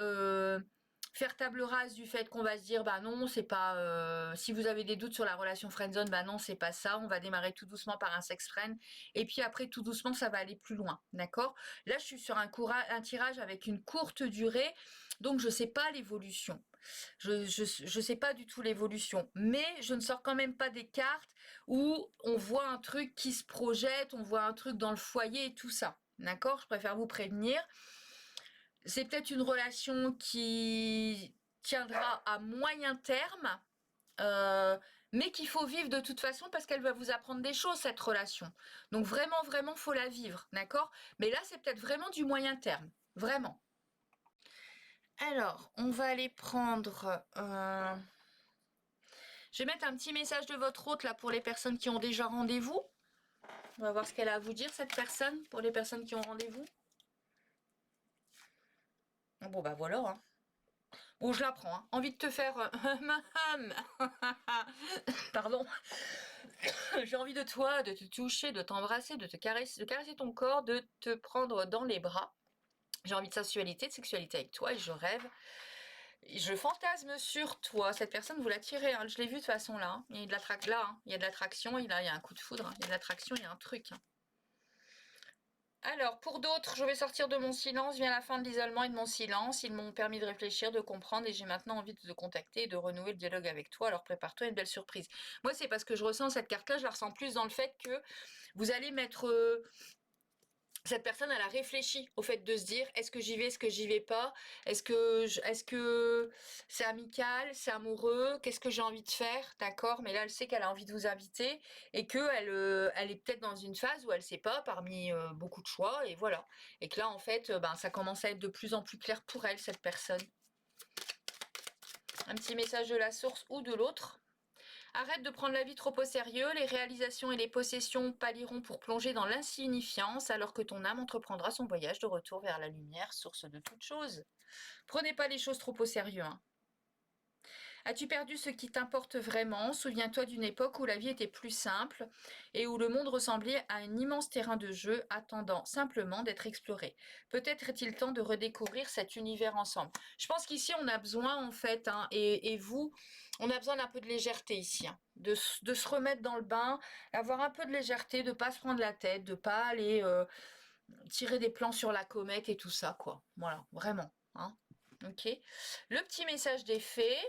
faire table rase du fait qu'on va se dire, bah non, c'est pas, si vous avez des doutes sur la relation friendzone, bah non, c'est pas ça, on va démarrer tout doucement par un sex friend, et puis après, tout doucement, ça va aller plus loin, d'accord? Là, je suis sur un tirage avec une courte durée, donc je sais pas l'évolution. Je sais pas du tout l'évolution, mais je ne sors quand même pas des cartes où on voit un truc qui se projette, on voit un truc dans le foyer et tout ça, d'accord? Je préfère vous prévenir. C'est peut-être une relation qui tiendra à moyen terme, mais qu'il faut vivre de toute façon parce qu'elle va vous apprendre des choses, cette relation. Donc vraiment, faut la vivre, d'accord? Mais là, c'est peut-être vraiment du moyen terme, vraiment. Alors, on va aller prendre... Je vais mettre un petit message de votre hôte là pour les personnes qui ont déjà rendez-vous. On va voir ce qu'elle a à vous dire, cette personne, pour les personnes qui ont rendez-vous. Bon, bah voilà, hein. Bon, je la prends. Hein. Envie de te faire... Pardon. J'ai envie de toi, de te toucher, de t'embrasser, de caresser ton corps, de te prendre dans les bras. J'ai envie de sensualité, de sexualité avec toi et je rêve. Je fantasme sur toi. Cette personne, vous l'attirez. Hein. Je l'ai vu de toute façon là. Hein. Il y a de l'attraction là. Hein. Il y a de l'attraction. Il y a un coup de foudre. Hein. Il y a de l'attraction. Il y a un truc. Hein. Alors, pour d'autres, je vais sortir de mon silence. Vient la fin de l'isolement et de mon silence. Ils m'ont permis de réfléchir, de comprendre et j'ai maintenant envie de te contacter et de renouer le dialogue avec toi. Alors, prépare-toi à une belle surprise. Moi, c'est parce que je ressens cette carte-là. Je la ressens plus dans le fait que vous allez mettre... cette personne, elle a réfléchi au fait de se dire, est-ce que j'y vais, est-ce que j'y vais pas, est-ce que c'est amical, c'est amoureux, qu'est-ce que j'ai envie de faire, d'accord? Mais là, elle sait qu'elle a envie de vous inviter et que elle est peut-être dans une phase où elle sait pas parmi beaucoup de choix et voilà. Et que là, en fait, ça commence à être de plus en plus clair pour elle, cette personne. Un petit message de la source ou de l'autre. Arrête de prendre la vie trop au sérieux, les réalisations et les possessions pâliront pour plonger dans l'insignifiance alors que ton âme entreprendra son voyage de retour vers la lumière, source de toutes choses. Prenez pas les choses trop au sérieux. Hein. As-tu perdu ce qui t'importe vraiment? Souviens-toi d'une époque où la vie était plus simple et où le monde ressemblait à un immense terrain de jeu attendant simplement d'être exploré. Peut-être est-il temps de redécouvrir cet univers ensemble. Je pense qu'ici on a besoin en fait, hein, et vous, on a besoin d'un peu de légèreté ici, hein, de se remettre dans le bain, avoir un peu de légèreté, de pas se prendre la tête, de pas aller tirer des plans sur la comète et tout ça, quoi. Voilà, vraiment. Hein. Ok. Le petit message des fées.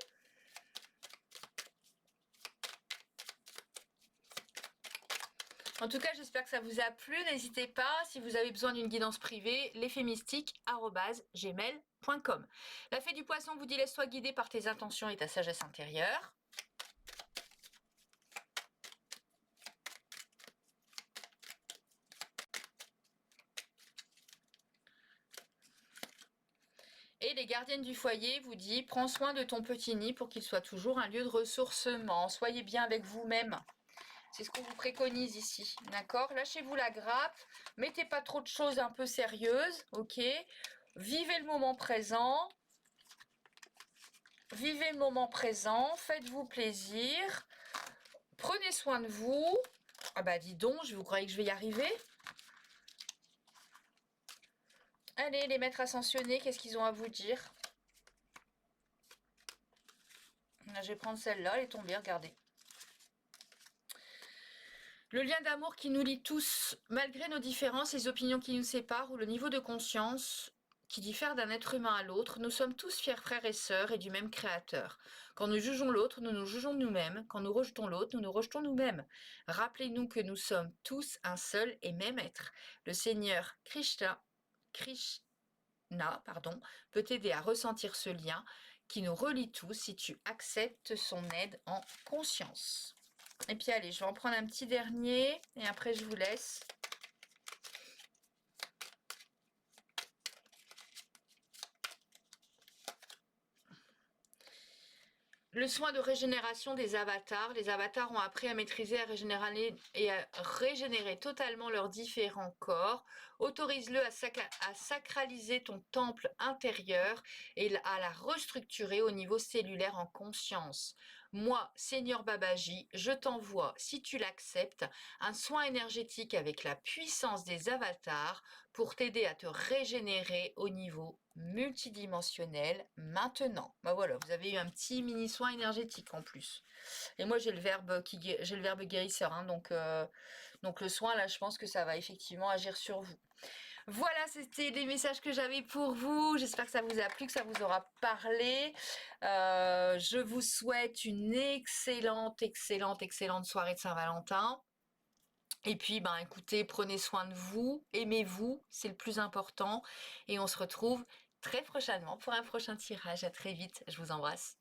En tout cas, j'espère que ça vous a plu. N'hésitez pas, si vous avez besoin d'une guidance privée, lesfémystiques@gmail.com. La fée du poisson vous dit laisse-toi guider par tes intentions et ta sagesse intérieure. Et les gardiennes du foyer vous dit prends soin de ton petit nid pour qu'il soit toujours un lieu de ressourcement. Soyez bien avec vous-même. C'est ce qu'on vous préconise ici, d'accord? Lâchez-vous la grappe, mettez pas trop de choses un peu sérieuses, ok? Vivez le moment présent. Vivez le moment présent, faites-vous plaisir, prenez soin de vous. Ah bah dis donc, vous croyez que je vais y arriver? Allez, les maîtres ascensionnés, qu'est-ce qu'ils ont à vous dire? Là, je vais prendre celle-là, elle est tombée, regardez. Le lien d'amour qui nous lie tous, malgré nos différences, les opinions qui nous séparent ou le niveau de conscience qui diffère d'un être humain à l'autre, nous sommes tous fiers frères et sœurs et du même créateur. Quand nous jugeons l'autre, nous nous jugeons nous-mêmes. Quand nous rejetons l'autre, nous nous rejetons nous-mêmes. Rappelez-nous que nous sommes tous un seul et même être. Le Seigneur Krishna, peut t'aider à ressentir ce lien qui nous relie tous si tu acceptes son aide en conscience. Et puis allez, je vais en prendre un petit dernier et après je vous laisse. Le soin de régénération des avatars. Les avatars ont appris à maîtriser et à régénérer totalement leurs différents corps. Autorise-le à sacraliser ton temple intérieur et à la restructurer au niveau cellulaire en conscience. Moi, Seigneur Babaji, je t'envoie, si tu l'acceptes, un soin énergétique avec la puissance des avatars pour t'aider à te régénérer au niveau multidimensionnel maintenant. Bah voilà, vous avez eu un petit mini soin énergétique en plus. Et moi j'ai le verbe guérisseur, hein, donc le soin là, je pense que ça va effectivement agir sur vous. Voilà, c'était les messages que j'avais pour vous. J'espère que ça vous a plu, que ça vous aura parlé. Je vous souhaite une excellente soirée de Saint-Valentin. Et puis, ben, écoutez, prenez soin de vous, aimez-vous, c'est le plus important. Et on se retrouve très prochainement pour un prochain tirage. À très vite, je vous embrasse.